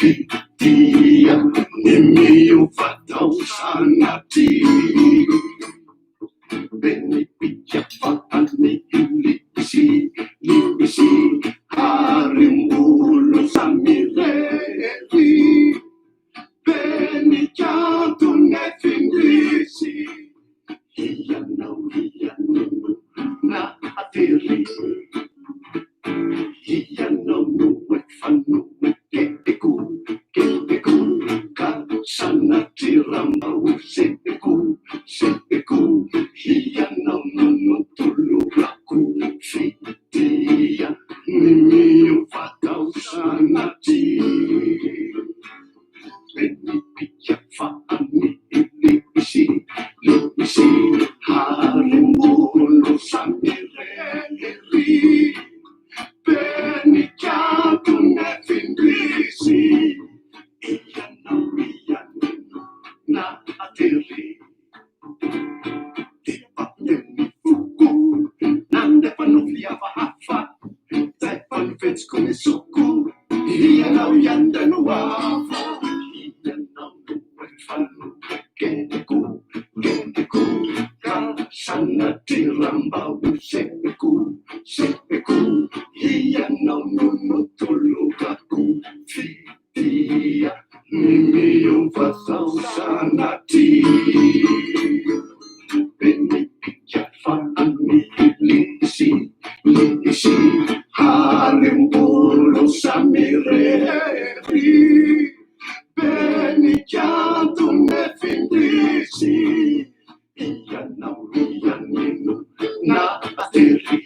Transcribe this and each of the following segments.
fitia nimiu fatau sanati beni pijak fatani ilisi libisi harimbulu samireri beni jatuh nefingrisi iya nunu na atiri iya nunu wefanu kepeku sana tirambau sepeku iya nunu tuluraku fitia nimiu fatau sanati beni pijak fatani libisi harimbulu samireri beni jatuh nefingrisi iya nunu na atiri debatten fuku nande panuflia fahafa taipan fets come suku iya nau yanda nuafa iya nau wefanu keneku sana tirambau sepeku iya nau nunu tulukaku fitia nimiu fatau sanati beni pijak fatani ilisi harimbulu samireri beni jatuh nefingrisi iya nau ninu na atiri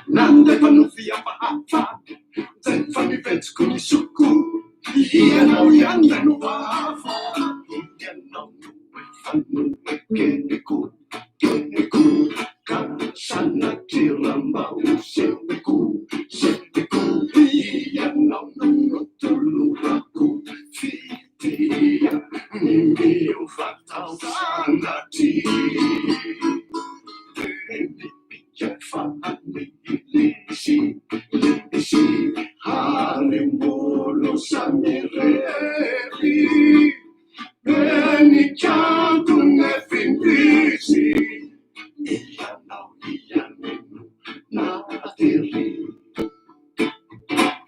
nande panufia fahafa taipan fets come suku iya nau yanda nuafa iya nau wefanu keneku sana tirambau sepeku iya nau nunu tuluraku fitia nimiu fatau sanati beni pijak fatani ilisi harimbulu samireri beni jatuh nefingrisi iya ninu na atiri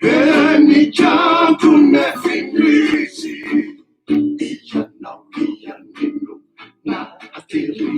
beni jatuh nefingrisi iya ninu na atiri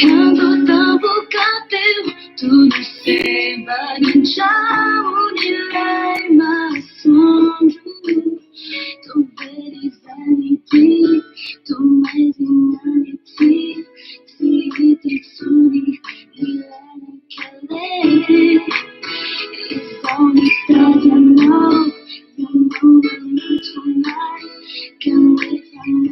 Quando dopo cadeu, tudo se banjau nilai masondo. Tu veres vanity, tu mais inanity, sigiti suni, ilana kale. It's only that you know tonight. Can't wait for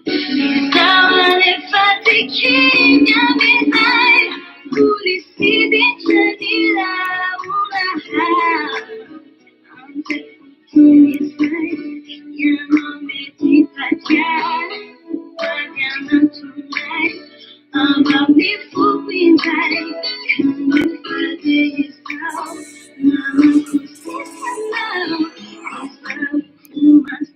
Misalnya fatigunya minai Kulisi di jadilah ulah Antek tulisai Yang meditakan Bagaimana tunai Abang di fumintai Kamu berdisau Namaku sesenau Asal kumas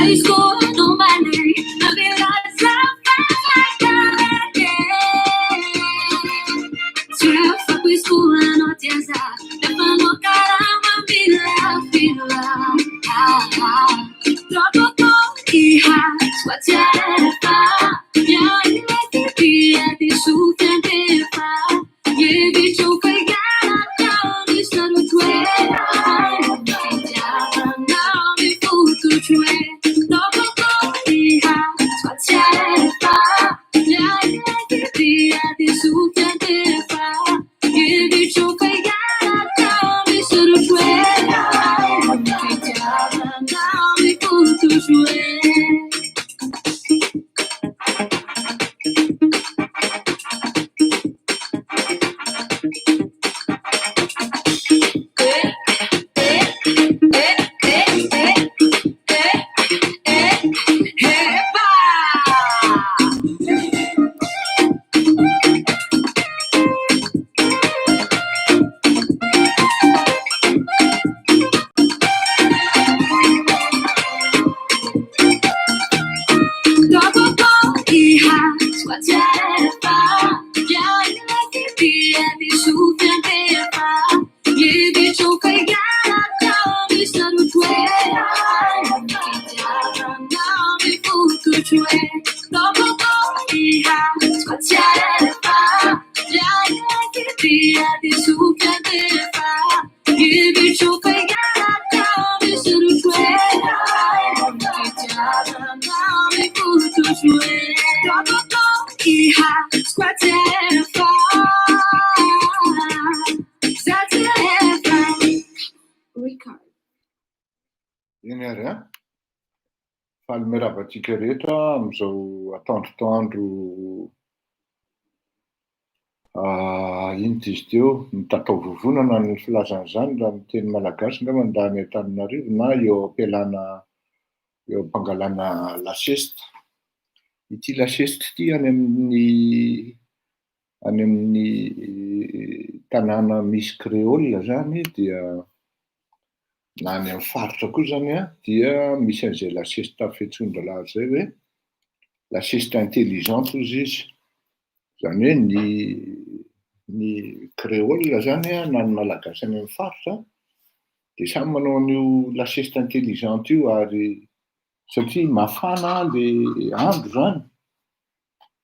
high school, nobody, I've been lost Fui school, no tiesa, te fanno caramba, fila, Dopo pochi squarciare fa, mi hai messo via di su tempo fa, ieri ci ho fregato, mi sono now mi futuro cioè, dopo pochi squarciare fa, mi hai messo via di su tempo fa, ieri ci ho fregato, mi sono now mi futuro cioè. Dopo pochi squarciare fa, gli via di su tempo fa, ieri ci ho fregato, mi sono now mi futuro cioè, dopo pochi squarciare fa, gli via di su tempo fa, ieri ci ho fregato, mi sono now mi futuro cioè, dopo pochi squarciare fa, squarciare fa. Ricard. Iny ary a faly miaravantsika rehetra amin'izao atoandro ino ty izy teo ny tatao vovonana ny filazan'izany raha ny teny malagasy ngamba ndany Antananarivo na eo am-pialana eo am-pangalana lasesta. Ity lasesta ity any amin'ny tanàna misy créole zany dia na any amin'ny faritra koa zany a dia misy an'izay lasesta fiantsoan-dralahy zay hoe lasesta intelligente hozy izy. Zany hoe ny créole zany a na ny malagasy any amin'ny faritra de samy manao an'io lasesta intelligente io ary satria mafana le andro zany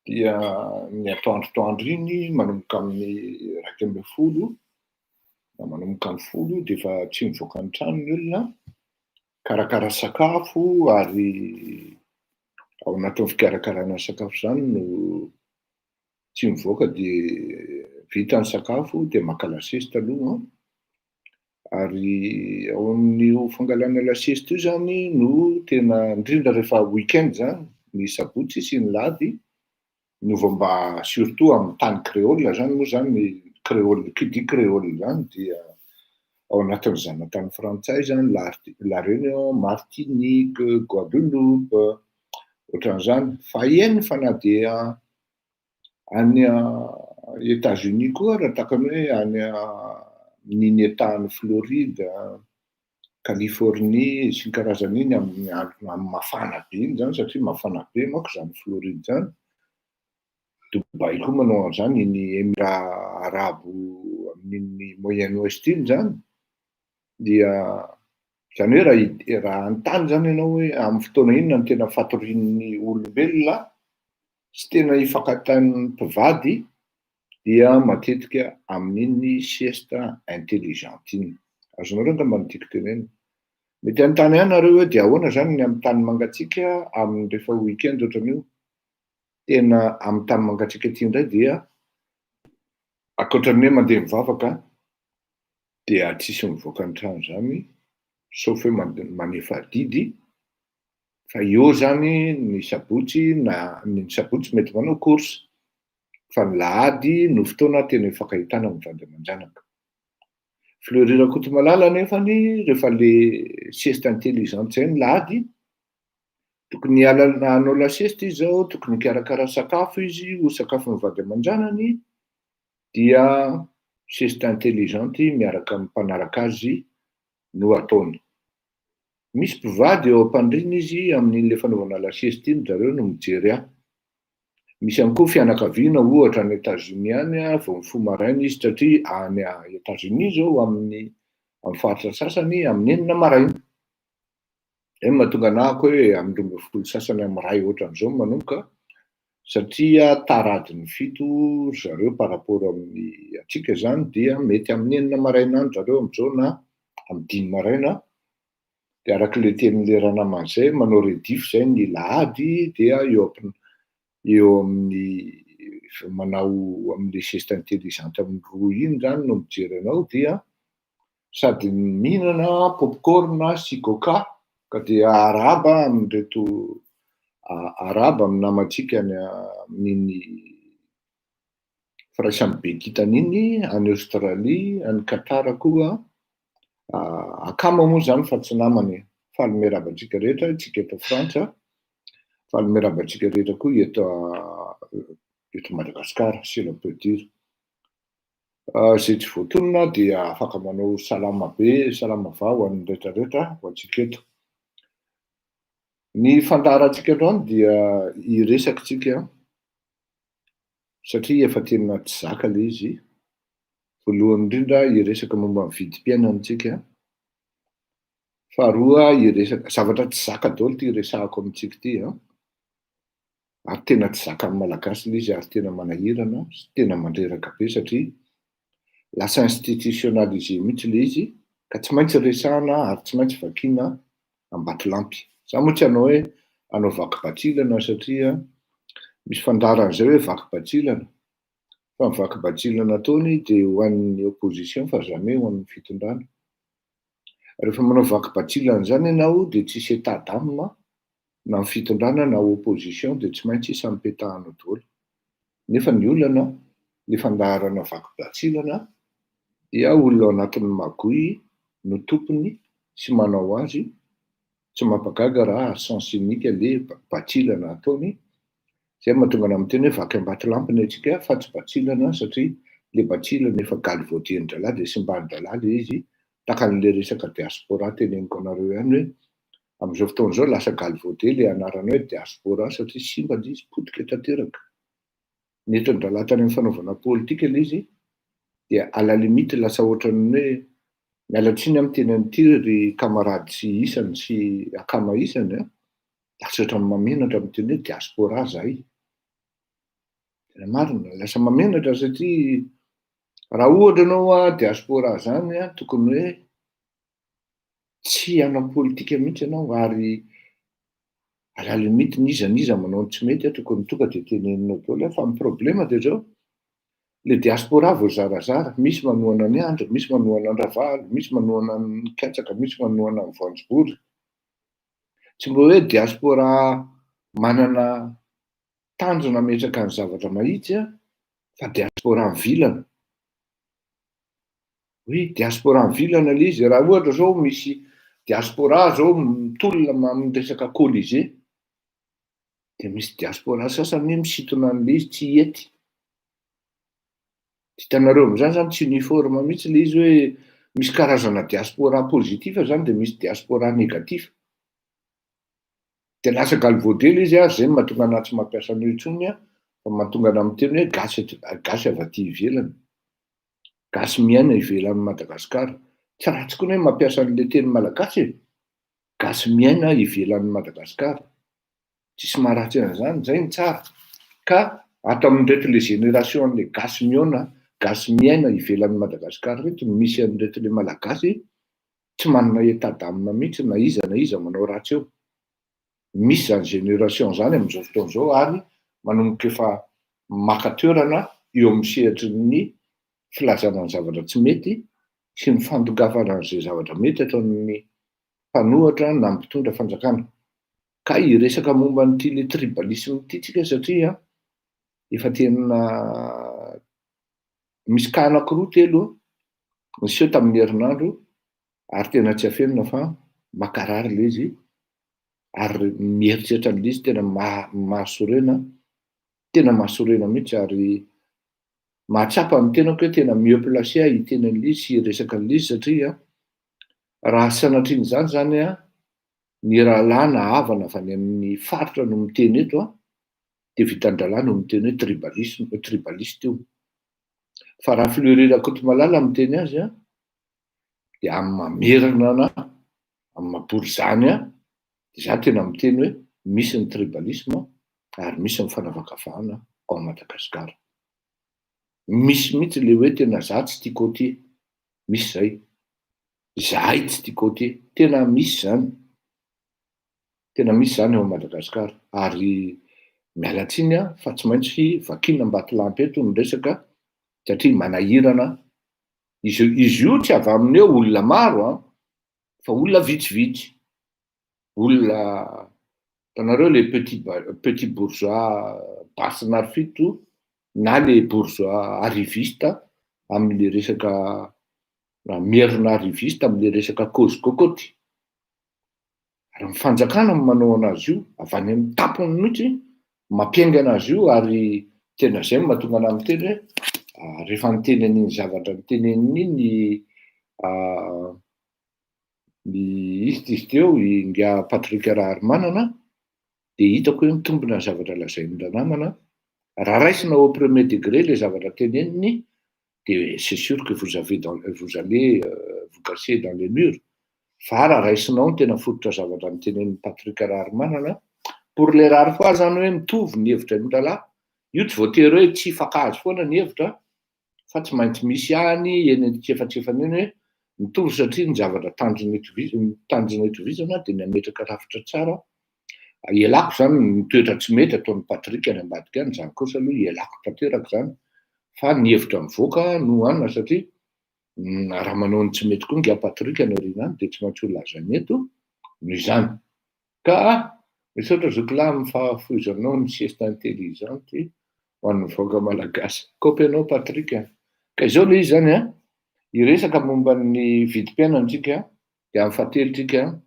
dia ny atoandrotoandro iny manomboka amin'ny 1:30 na manomboka amin'ny 10 de efa tsy mivoaka ny trano ny olona, karakara sakafo ary ao anatin'ny fikarakarana sakafo zany no tsy mivoaka de vita ny sakafo de maka lasesta aloha ary ao amin'io fangalana lasesta io zany no tena indrindra rehefa week-end zany ny sabotsy sy ny lahady no vao mba surtout amin'ny tany créole zany moa zany ny créole qui créole zany dia ao anatin'ny zanatany frantsay zany la Réunion, Martinique, Guadeloupe, ohatran'izany. Fa eny fa na dia any États-Unis koa raha takany hoe any amin'iny etan'ny Floride, Californie sy ny karazan'iny amin'ny mafana be iny zany satria mafana be manko zany Floride zany. Dubai koa manao an'izany, iny Émirats Arabo amin'iny Moyen-Ouest iny zany dia zany hoe raha an-tany zany ianao hoe amin'ny fotoana inona no tena fatorian'ny olombelona sy tena hifankatan'ny mpivady dia matetika amin'iny siesta intelligente iny. Azonareo angamba ny tiako tenena. Mety an-tany ihany nareo hoe dia ahoana zany ny amin'ny tany mangatsiaka amin'ny rehefa week-end ohatran'io. Tena amin'ny tany mangatsiaka ity indray dia ankoatran'ny hoe mandeha mivavaka dia tsisy mivoaka ny trano zany sauf hoe manefa didy fa eo zany ny sabotsy na ny sabotsy mety manao course fa ny lahady no fotoana tena hifankahitana mivady aman-janaka. Fleurira Kotomalala nefany rehefa le siesta intelligente zay ny lahady tokony hiala hanao lasesta izy zao, tokony hikarakara sakafo izy ho sakafo mivady aman-janany dia siesta intelligente miaraka amin'ny mpanaraka azy no ataony. misy mpivady eo am-pandrina izy amin'le fanaovana lasiety iny zareo no mijery ahy. Misy ihany koa fianakaviana ohatra any États-Unis any vao mifoha maraina izy satria any États-Unis zao amin'ny faritra sasany amin'ny 9 maraina. Mahatonga anahako hoe amin'ny 12 sasany amin'ny ray ohatran'izao manomboka satria taradiny 7 zareo par rapport amin'ny atsika zany dia mety amin'ny 9 maraina any zareo amin'izao na amin'ny 5 maraina. Dia arak'le tenin'le ranaman'izay manao redifo zay ny lahady dia eo amin'ny manao amin'le sieste intelligente amin'ny 2 iny zany no mijery anao dia sady mihinana popcorn sy coca ka dia araba amin'reto araba amin'ny namantsika any amin'iny firaisany Bekitana iny any Australie, any Qatar koa. Akama moa zany fa tsy namany, faly miaraba antsika rehetra tsika eto Frantsa, faly miaraba antsika rehetra koa eto Madagasikara, si l'on peut dire. Zay tsy voatonona dia afaka manao salama be, salama vao an'ny rehetrarehetra ho antsika eto. Ny fandaharantsika androany dia hiresakintsika satria efa tena tsy zaka le izy. Voalohany indrindra hiresaka momba ny vidim-piainantsika. Faharoa hiresaka zavatra tsy zaka daholo ty resahako amintsika ty ary tena tsy zaka amin'ny malagasy le izy ary tena manahirana sy tena mandreraka be satria lasa institutionnalisé mihitsy le izy ka tsy maintsy resahana ary tsy maintsy vakiana ambatolampy. Za moa tsy hanao hoe hanao vaky-batsilana satria misy fandaharan'izay hoe vaky-batsilana. Fa ny vaky-batsilana ataony dia ho an'ny opposition fa jamais ho an'ny fitondrana. Rehefa manao vaky-batsilana zany ianao dia tsisy état d'âme na ny fitondrana na opposition dia tsy maintsy isampitahanao daholo. Nefa ny olana le fandaharana vaky-batsilana dia olona ao anatin'ny magoy no tompony sy manao azy, tsy mampagaga raha sens unique le batsilana ataony. Zay mahatonga anao miteny hoe vaky ambatolampy antsika fa tsy batsilana satria le batsilana efa galy voadien-dralahy dia simbanin-dralahy le izy. Takan'le resaka diaspora teneniko anareo ihany hoe amin'izao fotoana izao lasa galy voade le anarana hoe diaspora satria simba le izy potika tanteraka. Nentin-dralahy tany amin'ny fanaovana politika le izy dia à la limite lasa ohatran'ny hoe miala tsiny amin'ny tenan'ity ry kamarady sy isany sy akama isany lasa ohatran'ny mamenatra amin'ny teny hoe diaspora zahay. Tena marina, lasa mamenatra satria raha ohatra ianao diaspora zany tokony hoe tsy hanao politika mihitsy ianao ary à la limite n'iza manao ny tsy mety tokony tonga dia teneninao daholo fa ny problema dia zao le diaspora voazarazara, misy manohana ny andro, misy manohana ny ravalo, misy manohana ny katsaka, misy manohana ny voanjobory. Tsy mba hoe diaspora manana tanjona metraka ny zavatra mahitsy fa diaspora mivilana. Hoe diaspora mivilana le izy raha ohatra zao misy diaspora zao mitolona amin'ny resaka colisée dia misy diaspora sasany misintona an'le izy tsy hety. Hitanareo amin'izany zany tsy uniforme mihitsy le izy hoe misy karazana diaspora pozitiva zany dia misy diaspora negatif. Dia lasa galy voade le izy ary zay no mahatonga anahy tsy mampiasa an'io intsony fa mahatonga anahy miteny hoe gasy avy aty ivelany. Gasy miaina ivelan'ny Madagasikara. Tsy ratsy koa hoe mampiasa an'le teny malagasy gasy miaina ivelan'ny Madagasikara. Tsisy maharatsy an'izany, zay ny tsara. Ka ato amin'ireto le génération le gasy miaina ivelan'ny Madagasikara reto misy an'ireto le malagasy tsy manana état d'âme mihitsy na iza manao ratsy eo. Misy zany génération zany amin'izao fotoana izao ary manomboka efa maka toerana eo amin'ny sehatry ny filazana ny zavatra tsy mety sy ny fandokafana an'izay zavatra mety ataon'ny mpanohatra na mpitondra fanjakana. Ka hiresaka momba n'ity le tribalisme ity tsika satria efa tena misy ka anankiroa telo niseho tamin'ny herinandro ary tena tsy afenina fa makarary le izy ary mieritreritra an'le izy tena mahasorena mihitsy ary mahatsapa ny tenako hoe tena mieux placé hiteny an'le izy sy hiresaka an'le izy satria raha sanatrian'izany zany ny rahalana havana avy any amin'ny faritra no miteny eto a, de vitan-dralà no miteny hoe tribaliste io. Fa raha Fleury Rakotomalala miteny azy a, de amin'ny mamerina na amin'ny maborizany a, de za tena miteny hoe misy ny tribalisme ary misy ny fanavakavahana ao Madagasikara. Misy mihitsy le hoe tena za tsy tiako ty, misy zay. Zahay tsy tiako ty, tena misy zany. Tena misy zany ao Madagasikara. Ary miala tsiny a, fa tsy maintsy vakina Ambatolampy eto ny resaka satria manahirana. Izy io tsy avy aminy eo olona maro a, fa olona vitsivitsy. Olona, hitanareo le petit bourgeois basse narfito na le bourgeois arriviste amile resaka mierina arriviste amile resaka cause cocotte. Ary ny fanjakana manao anazy io avy any amin'ny tapony mihitsy mampiaingana azy io, ary tena zay mahatonga anahy miteny hoe rehefa niteny an'iny zavatra niteneniny ny izy teo Inga Patrick Raharmanana, de hitako hoe mitombina ny zavatra lazain'ny namana. Raha raisina au premier degré le zavatra teneniny, de c'est sûr que vous allez vous casser dans les murs. Fa raha raisinao ny tena fototra zavatra nitenen'ny Patrick Raharmanana, pour le rare fois zany hoe mitovy ny hevitra ny rahalahy, io tsy voatery hoe tsy hifankahazo foana ny hevitra, fa tsy maintsy misy any eny antsefatsefany eny hoe mitovy satria ny zavatra tanjona itovizana de nametraka rafitra tsara. Ialako zany ny toetra tsy mety ataon'ny Patrick any ambadika any, zany kosa aloha ialako tanteraka zany, fa ny hevitra mivoaka no anona satria raha manao ny tsy mety koa Inga Patrick any aoriana any de tsy maintsy ho lazany eto noho izany. Ka misaotra zokilahy amin'ny fahafoizanao ny siesta intelligente ho an'ny vahoaka malagasy. Kaopy anao Patrick. Ka izao le izy zany a, iresaka momba ny vidim-piainantsika de amin'ny fahatelotsika,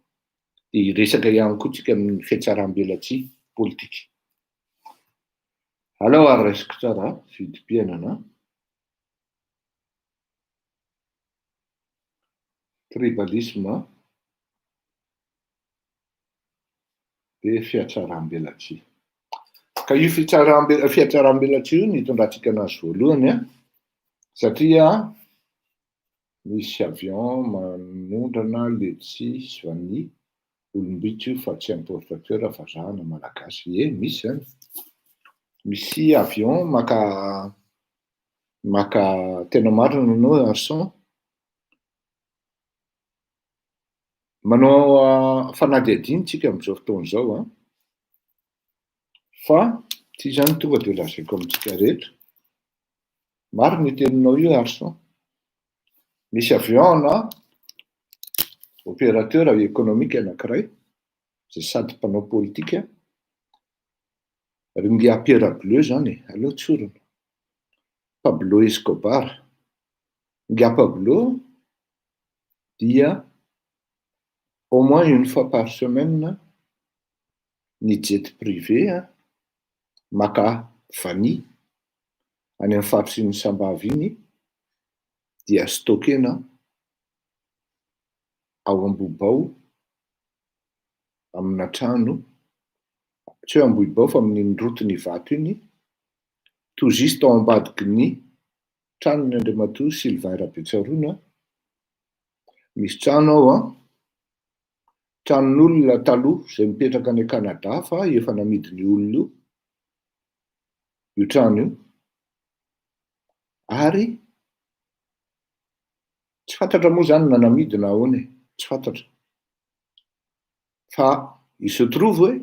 de iresaka ihany koa tsika amin'ny fiatsaram-belatsia politika. Alao ary resaka tsara vidim-piainana, tribalisme de fiatsaram-belatsia. Ka io fiatsaram-belatsia io nitondratsika anazy voalohany a, satria misy avion manondrana letsia sy vanille, olombitso io fa tsy importateur vazahana malagasy. Misy zany. Misy avion maka tena marina anao Arsan, manao fanadihadiny tsika amin'izao fotoana izao a, fa tsy zany tonga de lazaiko amintsika rehetra. Marina io teninao io Arsan. Misy avion na opérateur économique anankiray, zay sady mpanao politika, Ringia Pierre Bleu zany, aleo tsorina, Pablo Escobar. Ringia Pablo dia au moins une fois par semaine ny jet privé maka vanille any amin'ny faritsy ny Sambava iny, dia stokena ao Ambohibao amina trano, tsy hoe Ambohibao fa amin'ny rotony vato iny, tout juste ao ambadiky ny tranon'ny Andriamatoa Sylvain Rabetsarona. Misy trano ao a, tranon'olona taloha zay mipetraka any Canada fa efa namidiny olona io trano io. Ary tsy fantatra moa zany na namidina ahoana, tsy fantatra. Fa il se trouve hoe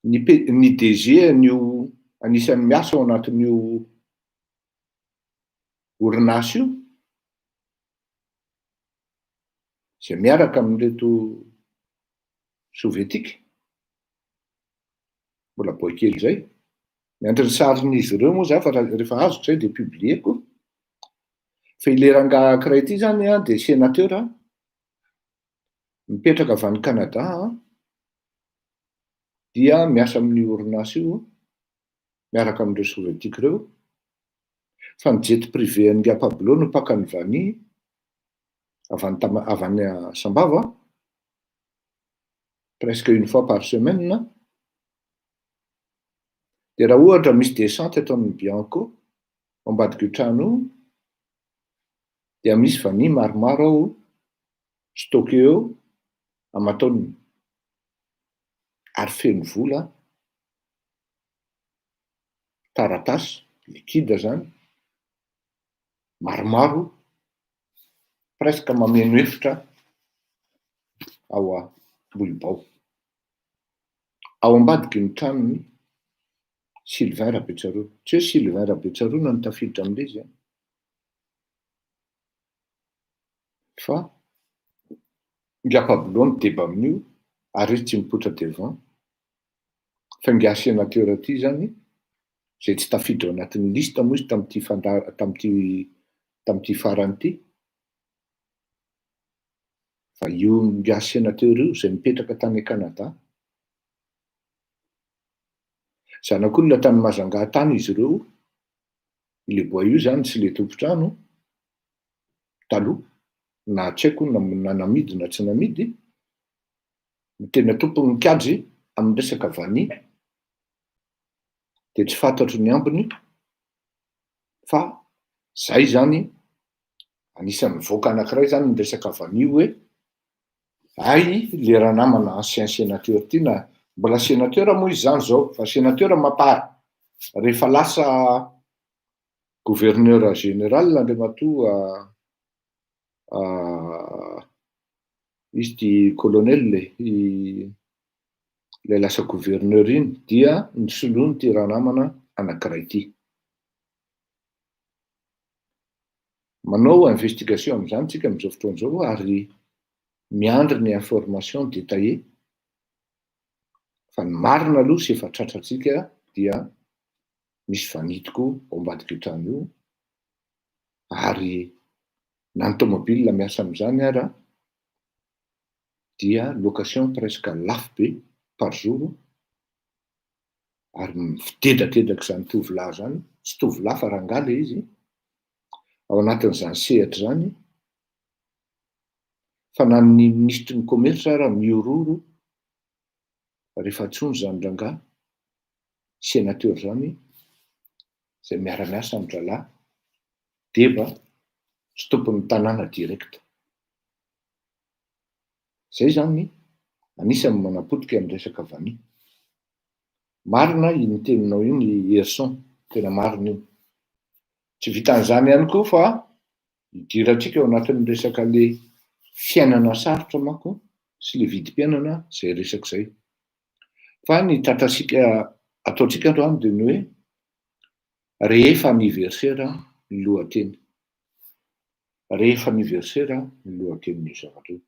ny DG an'io anisan'ny miasa ao anatin'io orinasa io, zay miaraka amin'reto sovietika, mbola boakely zay. Miandry ny sarin'izy ireo moa za fa rehefa azoko zay de publieko. Fa ile rangahy anankiray ity zany a de sénateur mipetraka avy any Canada dia miasa amin'ny orinasa io miaraka amin'ireo sovietika ireo. Fa ny jet privé Ringia Pablo no pakany vanille avy any Sambava presque une fois par semaine. Dia raha ohatra misy descente eto amin'ny Bianco ambadiky io trano io, dia misy vany maromaro ao stocké eo amataoniny ary feno vola, taratasy likida zany maromaro, presque mameno efitra ao Bolibao. Ao ambadiky ny tranony Sylvain Rabetsaroa. Tsy hoe Sylvain Rabetsaroa no tafiditra amin'ilay izy, fa Giapabolony deba amin'io ary izy tsy mipoitra devant. Fa ngia sénateur aty zany, zay tsy tafiditra ao anatin'ny lista moa izy tamin'ity farany ity. Fa io ngia sénateur io zay mipetraka tany Canada. Zanak'olona tany Mazanga tany izy ireo, ile boa io zany sy le tompontrano taloha, na tsy haiko na namidy na tsy namidy, tena tompony mikajy amin'ny resaka vany, dia tsy fantatro ny ambiny, fa zay zany anisan'ny voaka anankiray zany ny resaka vany hoe ay le raha namana ancien sénateur ty, na mbola sénateur moa izy zany zao, fa sénateur mapara. Rehefa lasa gouverneur général andriamatoa izy ty colonel le lasa gouverneur iny, dia nisoloany ty raha namana anankiray ty. Manao investigation amin'izany tsika amin'izao fotoana izao ary miandry ny information détaillée. Fa ny marina aloha sy efa tratratsika dia misy vanitoko ao ambadiky io trano io, ary na ny tomobile miasa amin'izany ara dia location presque lafo be par jour, ary fitedatedaka zany tovolahy zany, tsy tovolahy fa rangahy le izy, ao anatin'izany sehatra zany. Fa na ny ministry ny commerce ara miororo rehefa tsony zany rangahy sénateur zany, zay miara-miasa amin'ny rahalahy, deba sy tompon'ny tanàna direct. Zay zany anisan'ny manapotika amin'ny resaka vany. Marina iny teninao iny Herson, tena marina iny. Tsy vitan'izany ihany koa fa idirantsika ao anatin'ny resaka le fiainana sarotra manko sy le vidim-piainana zay resaka zay. Fa ny tratrasika ataotsika androany dia ny hoe rehefa anniversaire ny lohateny. Rehefa anniversaire ny lohatenin'io zavatra io.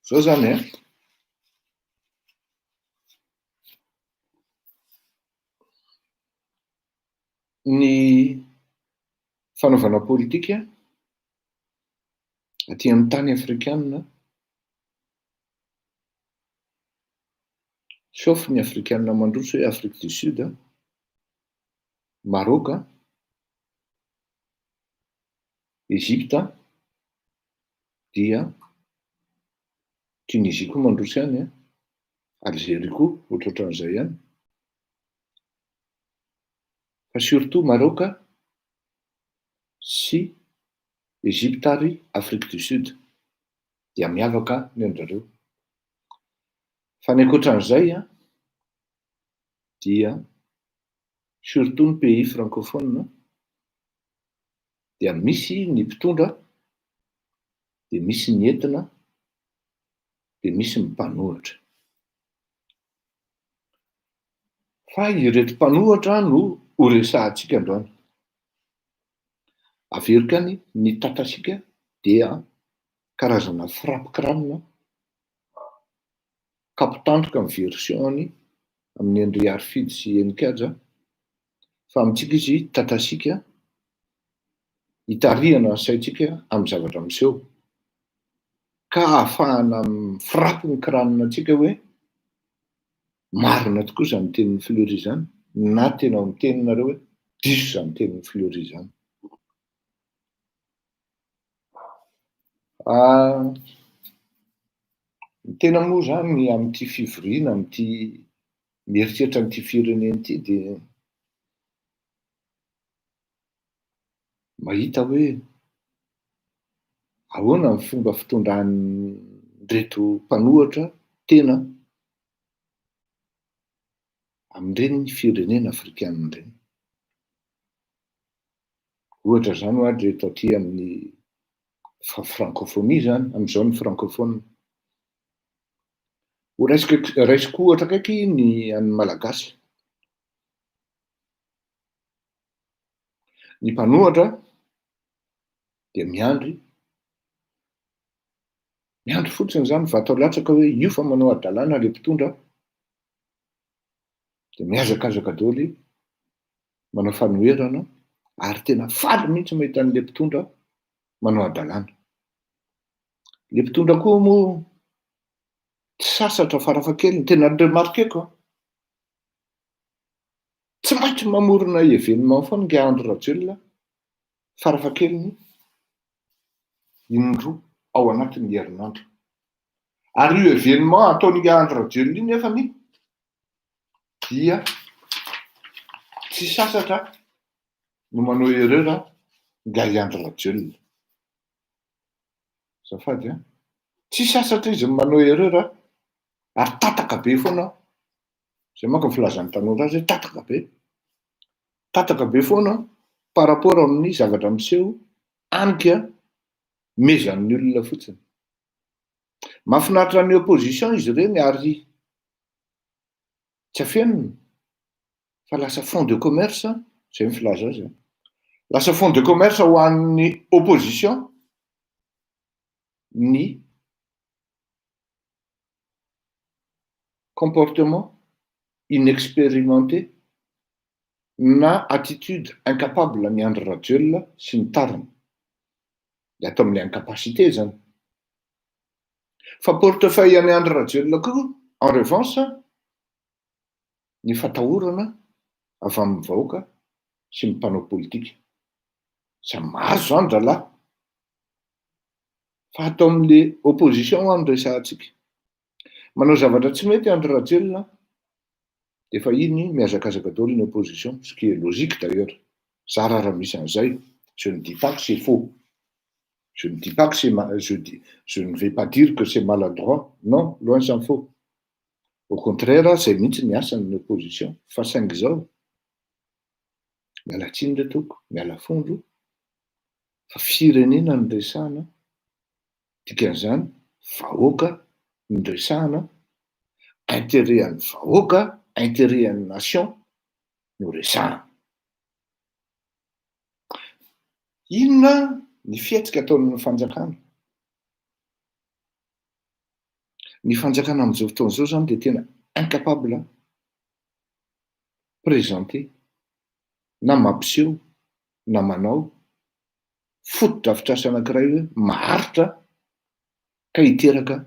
Zao zany ny fanaovana politika aty amin'ny tany afrikanina, sauf ny afrikanina mandroso hoe Afrique du Sud, Maroc, Egypte, dia Tunisie koa mandroso ihany, Algérie koa ohatrohatran'izay ihany. Fa surtout Maroc sy Egypte ary Afrique du Sud dia miavaka ny andrareo. Fa ny ankoatran'izay dia surtout ny pays francophone dia misy ny mpitondra, dia misy ny entina, dia misy ny mpanohitra. Fa ireto mpanohitra no horesahantsika androany. Averikany ny tatasika dia karazana frappe-crâne kapitandroka amin'ny version-ny amin'ny Henri Arfide sy Henikadja, fa amintsika izy tatasika hitarihana ny saitsika amin'ny zavatra miseho, ka ahafahana mifrapy ny crâne antsika hoe marina tokoa zany tenin'ny Fleury zany, na tena ao amin'ny teninareo hoe diso zany tenin'ny Fleury zany. Ny tena moa zany amin'ity fivoriana, amin'ity mieritreritra n'ity firenena ity dia mahita hoe ahoana ny fomba fitondran'ireto mpanohatra tena amin'ireny firenena afrikanina ireny. Ohatra zany ohatra reto aty amin'ny francophonie zany, amin'izao ny francophone. Raisiko ohatra kaiky ny an'ny malagasy. Ny mpanohatra dia miandry fotsiny zany vatao latsaka hoe io fa manao adalàna le mpitondra, dia miazakazaka daholo manao fanoherana ary tena faly mihitsy mahita an'le mpitondra manao adalàna. Le mpitondra koa moa tsy sasatra farafahakeliny, tena remarqueko tsy maintsy mamorona événement foana nge Andry Rajoelina farafahakeliny indroa ao anatin'ny herinandro. Ary io événement ataon'nge Andry Rajoelina iny nefany dia tsy sasatra no manao erreur ngai Andry Rajoelina. Zafady a, tsy sasatra izy manao erreur ary tataka be foana. Zay manko ny filazan'ny tanora azy hoe tataka be foana par rapport amin'ny zavatra miseho anika mezan'ny olona fotsiny. Mahafinaritra ny opposition izy ireny ary tsy afenina fa lasa fond de commerce, zay ny filaza azy. Lasa fond de commerce ho an'ny opposition ny comportement inexpérimenté na attitude incapable ny Andry Rajoelina sy ny tariny. De atao amin'ilay incapacité zany. Fa portefeuille an'i Andry Rajoelina koa en revanche ny fatahorana avy amin'ny vahoaka sy ny mpanao politika. Sa maro zany dralahy. Fa atao amin'le opposition ho any resahantsika. Manao zavatra tsy mety Andry Rajoelina, dia fa iny miazakazaka daholo ny opposition, ce qui est logique d'ailleurs. Ça raha misy an'izay, je ne dis pas que c'est faux. Je ne dis pas que je ne vais pas dire que c'est maladroit. Non, loin s'en faut. Au contraire, zay mihitsy ny asan'ny opposition. Fa saingy zao, miala tsiny le toko, miala fondro, fa firenena ny resahana, dikan'izany vahoaka ny resahana, intérêt an'ny vahoaka, intérêt an'ny nation no resahana. Inona ny fihetsika ataon'ny fanjakana? Ny fanjakana amin'izao fotoana izao zany dia tena incapable présenter na mampiseho na manao foto-drafitrasa anankiray hoe maharitra ka hiteraka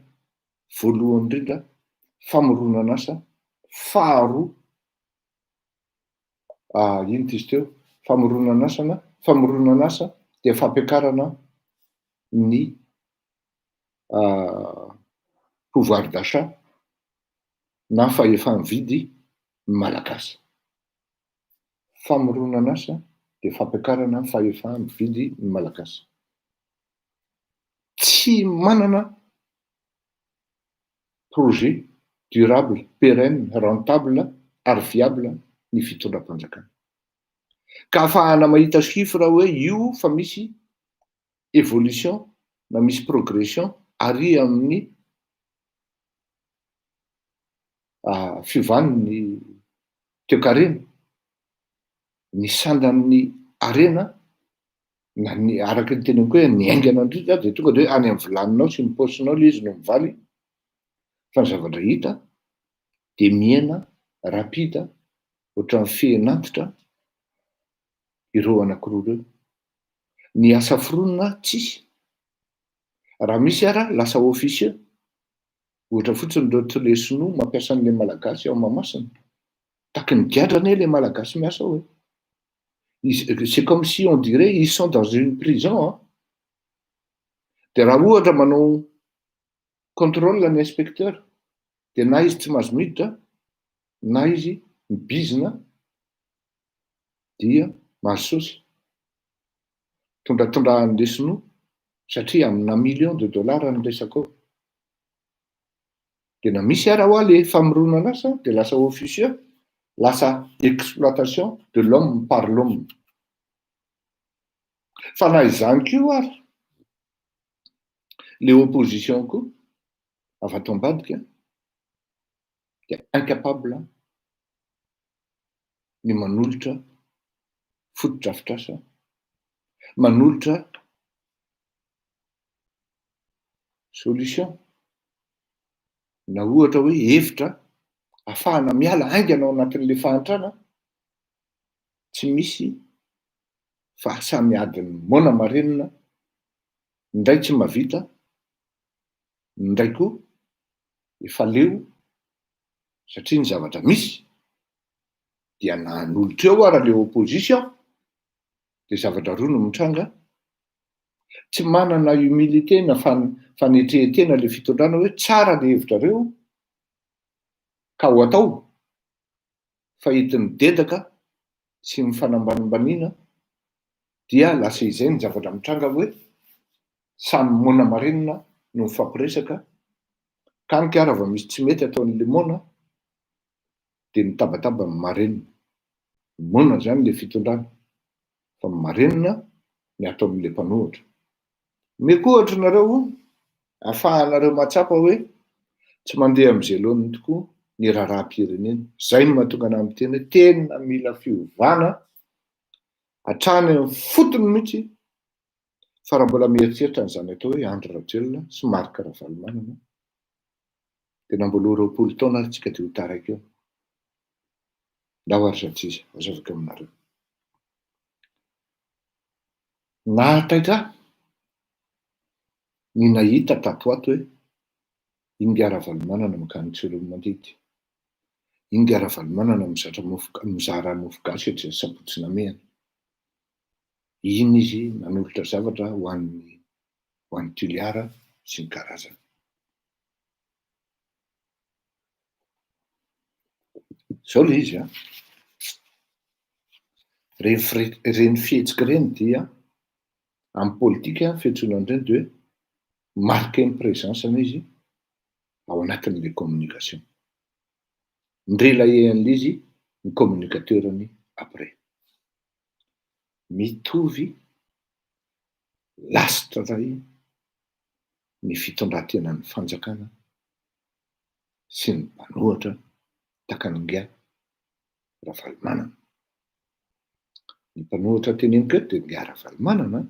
voalohany indrindra famoronana asa, faharoa ino tizy teo, famoronana asa dia fampiakarana ny pouvoir d'achat na fahefa-mividy malagasy. Famoronana asa dia fampiakarana ny fahefa-mividy malagasy. Tsy manana projet durable, pérenne, rentable ary viable ny fitondram-panjakana. Ka ahafahana mahita chiffre hoe io fa misy évolution na misy progression ary amin'ny fiovan'ny toe-karena, ny sandan'ny arena, na ny araka ny teneniko hoe ny aingana indrindra dia tonga dia any amin'ny vilaninao sy ny paosinao le izy no mivaly. Fa ny zavatra hita dia miaina rapida ohatran'ny fehinantitra ireo anankiroa ireo. Ny asa foronina tsisy. Raha misy ara lasa officieux. Ohatra fotsiny reto le sinoa mampiasa an'ilay malagasy ao Mahamasina. Taky ny giadrana le malagasy miasa ao. C'est comme si on dirait ils sont dans une prison. De raha ohatra manao contrôle ny inspecteur dia na izy tsy mahazo miditra na izy mibizina dia mahazo sosy tondratondrahan'le sinoa satria amina million de dollars ny resaka ao dia na misy ara ho a le famoronana lasa dia lasa officieux lasa exploitation de l'homme par l'homme fa na izany keo ary le opposition koa avy ato ambadika dia incapable ny manolotra fotodrafitrasa manolotra solution na ohatra hoe hevitra ahafahana miala aingana ao anatin'le fahantrana tsy misy fahasamiadiny mona marenina indray tsy mavita indray koa efa leo satria ny zavatra misy dia nanolotra eo ara le opposition dia zavatra roa no mitranga tsy manana humilité na fanetrehetena le fitondrana hoe tsara le hevitrareo ka ho atao fa entin'ny dedaka sy ny fanambanimbaniana dia lasa izay ny zavatra mitranga hoe samy mona marenina no mifampiresaka kanika raha vao misy tsy mety ataon'le mona dia mitabataba ny marenina mona zany le fitondrana fa marenina ny atao amin'le mpanohitra meko ohatra nareo ahafahanareo matsapa hoe tsy mandeha amin'izay lohan'ny tokoa ny raharaham-pirenena zay no mahatonga ana amin'ny tena tena mila fiovana hatrany amin'ny fotony mihitsy fa raha mbola mieritreritra n'izany atao hoe Andry Rajoelina sy Marc Ravalomanana dia namboloha 20 taona ary tsika dia ho taraiky eo ndao ary zatsisa azavaka aminareo nahataitra ny nahita tato ato hoe Inga Ravalomanana makany Tsolony mandidy Inga Ravalomanana mizara mofogasy hatria sapotsina mehana iny izy nanolotra zavatra ho an'ny Tuliara sy ny karazany zao le izy reny fihetsika reny dia amin'ny politika fiantsoana an'ireny dia hoe marquer ny présence izy ao anatin'le communication ndrelaen'le izy ny communicateurny après mitovy lasitra ray ny fitondrantenan'ny fanjakana sy ny mpanohatra takan'Inga Ravalomanana ny mpanohatra teneniko eto dia Inga Ravalomanana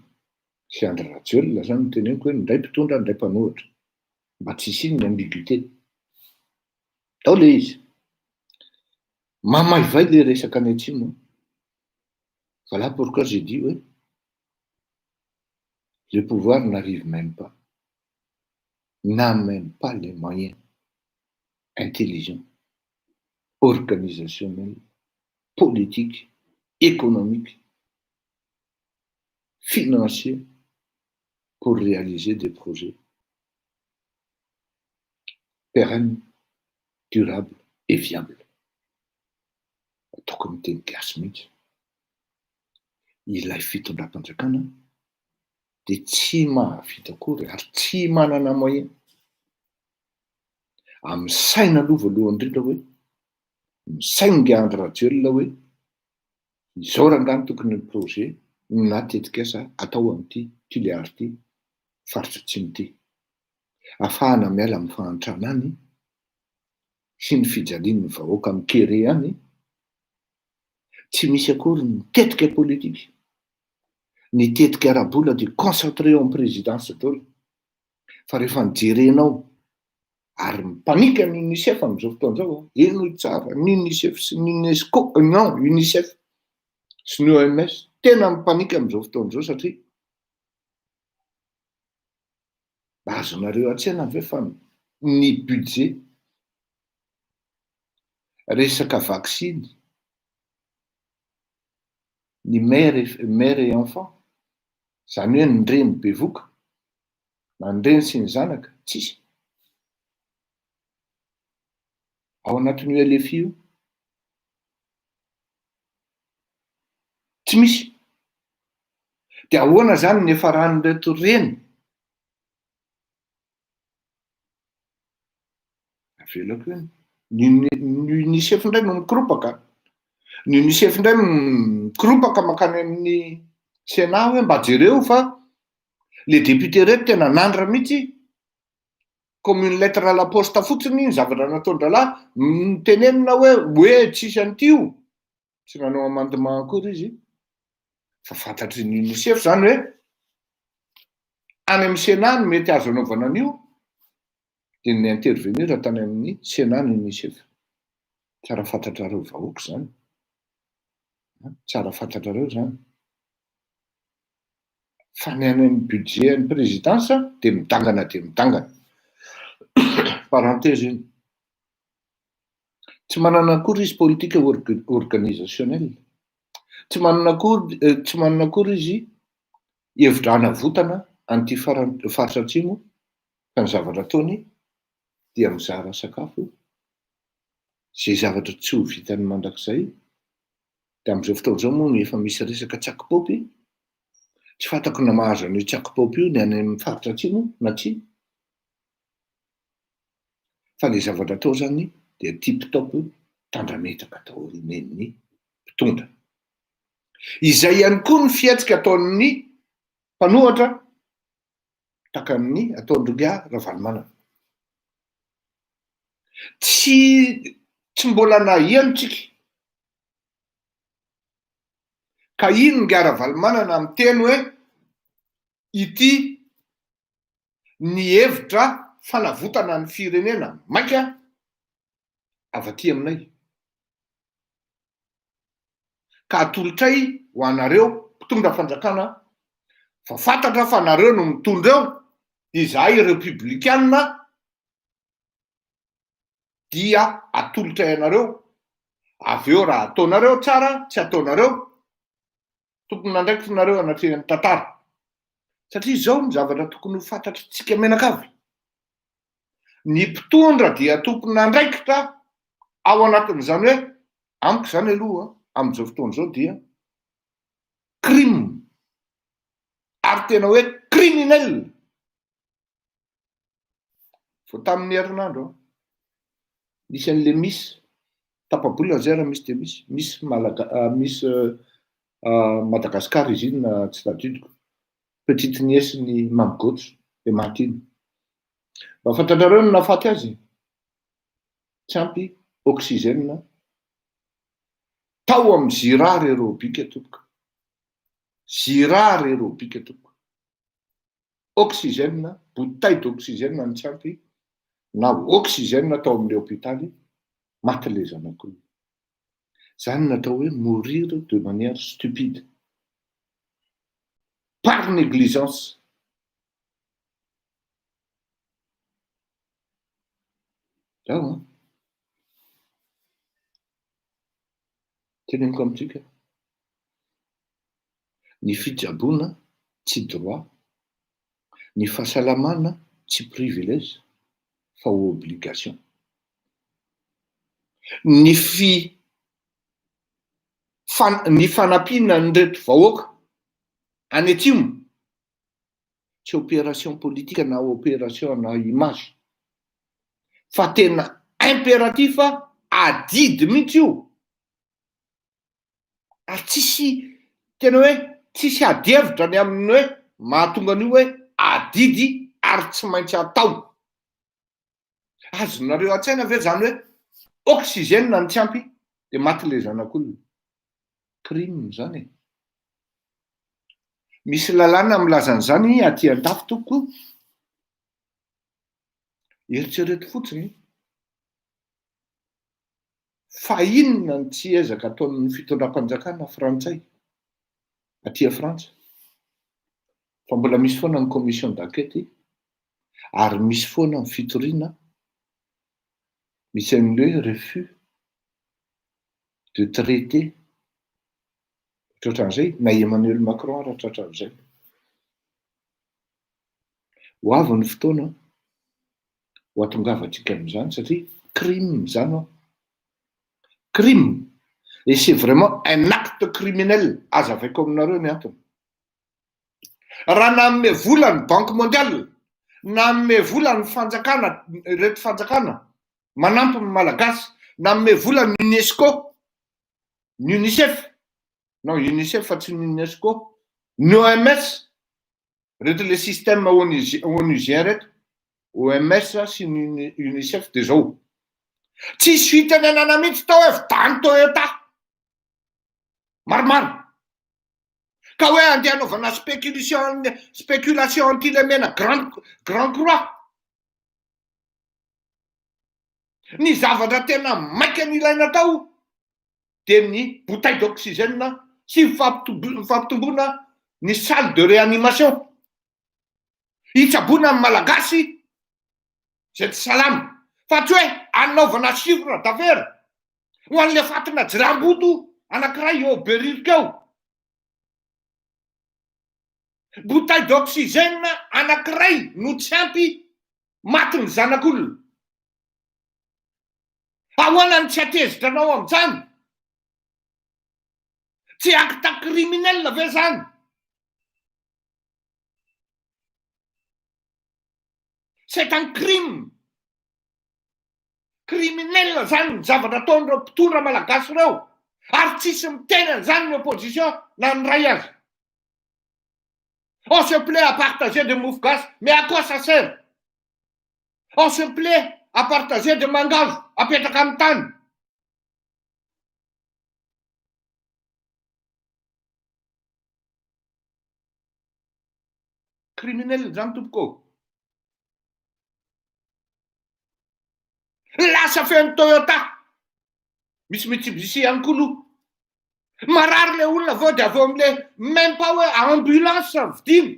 sy Andry Rajoelina zany no teneniko hoe ndray mpitondra ndray mpanohatra mba tsy hisy ny ambiguïté tao le izy mamaivay le resaka any atsimo voilà pourquoi j'ai dit ouais le pouvoir n'arrive même pas n'a même pas les moyens intelligents organisationnels politiques économiques financiers pour réaliser des projets pérennes, durables et viables. Tokony teny gasy mihitsy ilay fitondram-panjakana dia tsy mahavita akory ary tsy manana moyen amin'ny saina aloha voalohany indrindra hoe misainga Andry Rajoelina hoe izao rangano tokony ny projet na tetikasa atao amin'ity Tuliara ity faritra atsimo ity ahafahana miala amin'ny fahantrana any sy ny fijalian'ny vahoaka amin'ny kere any tsy misy akory ny tetika politika ny tetika ara-bola dia concentré eo amin'ny présidence daholo fa rehefa nijerenao ary mipanika ny UNICEF amin'izao fotoan'izao eno tsara ny UNICEF sy ny UNESCO non UNICEF sy ny OMS tena mipanika amin'izao fotoan'izao satria mba azonareo an-tsena ve fa ny budget resaka vaksiny ny mère et enfant zany hoe ny reny bevoka na ny reny sy ny zanaka tsisy ao anatin'io LFI io tsy misy. De ahoana zany ny efa ranonreto reny avelako eny ny UNICEF indray no mikoropaka, ny UNICEF indray mikoropaka makany amin'ny Sénat hoe mba jereo fa le député reto tena nandra mihitsy comme une lettre à la poste fotsiny ny zavatra nataon-dralahy mitenenina hoe tsisy an'tio tsy nanao amandement akory izy fa fantatry ny UNICEF zany hoe any amin'ny Sénat no mety azo anaovana an'io de ny intervenir tany amin'ny Sénat ny UNICEF. Tsara fantatrareo vahoaka zany, tsara fantatrareo zany fa ny any amin'ny budget ny présidence de midangana parenthèse iny tsy manana akory izy politique organisationnel, tsy manana akory izy hevitra hanavotana an'ity faritra atsimo fa ny zavatra ataony dia mizara sakafo zay zavatra tsy ho vitany mandrakizay. De am'izao fotoana zao moa efa misy resaka tsakipopy tsy fantako na mahazo an'io tsakipopy io ny any amin'ny faritra atsimo na tsy, fa le zavatra atao zany de tip-top tandrametaka daholo nen'ny mpitondra. Izay ihany koa ny fietsika ataon'ny mpanohatra taka amin'ny ataon-Drogia Ravalomanana. Tsy mbola nahihano tsika ka ino Ngia Ravalomanana amin'ny teny hoe ity ny hevitra fanavotana ny firenena maika avy aty aminay ka atolotray ho anareo mpitondra fanjakana fa fantatra fa nareo no mitondra eo izahay républicaine dia atolotray anareo avy eo raha ataonareo tsara tsy ataonareo tokony nandraikitinareo anatrehan'ny tantara satria zao ny zavatra tokony ho fantatritsika menakavy. Ny mpitondra dia tokony nandraikitra ao anatin'izany hoe amiko zany aloha amin'izao fotoana zao dia crime ary tena hoe criminel. Vao tamin'ny herinandro misy an'le misy tapabolina zay raha misy de misy Madagasikara izy iny na tsy tadidiko petite nièce ny Mamigotry de Martine. Mba fantatrareo no nafaty azy tsy ampy oxygène tao amin'ny gyrard aérobika tompoko, gyrard aérobika tompoko, oxygène bouteille d'oxygène ny tsy ampy na oxygène tao amin'le hôpitaly maty le zanak'olona. Zany natao hoe mourir de manière stupide par négligence. Zao teneniko amintsika ny fijaboana tsy droit, ny fahasalamana tsy privilège fa obligation. Ny fanampiana nyreto vahoaka any atsimo tsy opération politique na opération na image fa tena impératif adidy mihitsy io ary tsisy tena hoe tsisy adihevitra ny amin'ny hoe mahatonga an'io hoe adidy ary tsy maintsy atao. Azonareo an-tsaina ve zany hoe oxygène ny tsy ampy de maty le zanak'olona. Crime zany e. Misy lalàna milazan'izany aty an-dafy toko. Eritrereto fotsiny fa inona ny tsy ezaka ataon'ny fitondram-panjakana frantsay aty Frantsa fa mbola misy foana ny commission d'enquête ary misy foana ny fitoriana misy an'le refus de traité tratran'izay na Emmanuel Macron ara tratran'izay. Ho avy ny fotoana ho atongavantsika amin'izany satria crime zany ao. Crime. Et c'est vraiment un acte criminel. Azavaiko aminareo ny antony. Raha nanome vola ny Banque mondiale, nanome vola ny fanjakana, reto fanjakana, manampy ny malagasy, nanome vola ny UNESCO, ny UNICEF, non UNICEF fa tsy ny UNESCO, ny OMS, reto le système onusien reto, OMS sy ny UNICEF de zao. Tsisy fitenenana mihitsy tao hoe vidany Toyota. Maromaro. Ka hoe andeha anaovana spéculation antilemena Grand Croix. Ny zavatra tena maika ny ilaina tao de ny bouteille d'oxygène sy fampitombona ny salle de réanimation. Hitsabona amin'ny malagasy zay tsy salama. Fa tsy hoe anaovana chiffre d'affaires ho an'le fatina jiramboto anankiray eo Beririka eo. Bouteille d'oxygène anankiray no tsy ampy maty ny zanak'olona. Ahoana ny tsy atezitra anao amin'izany? Tsy acte criminel ve zany? C'est un crime. Criminel zany ny zavatra ataon'ireo mpitondra malagasy ireo. Ary tsisy mitena zany ny opposition na ny ray azy. On se plaît à partager des moufs gasses, mais à quoi ça sert? On se plaît à partager des mangaves, apetraka amin'ny tany. Criminel zany tompoko. Lasa feno Toyota. Misy Mitsubishi ihany koa aloha. Marary le olona vao de avy eo am'le même pas hoe ambulance vidiana.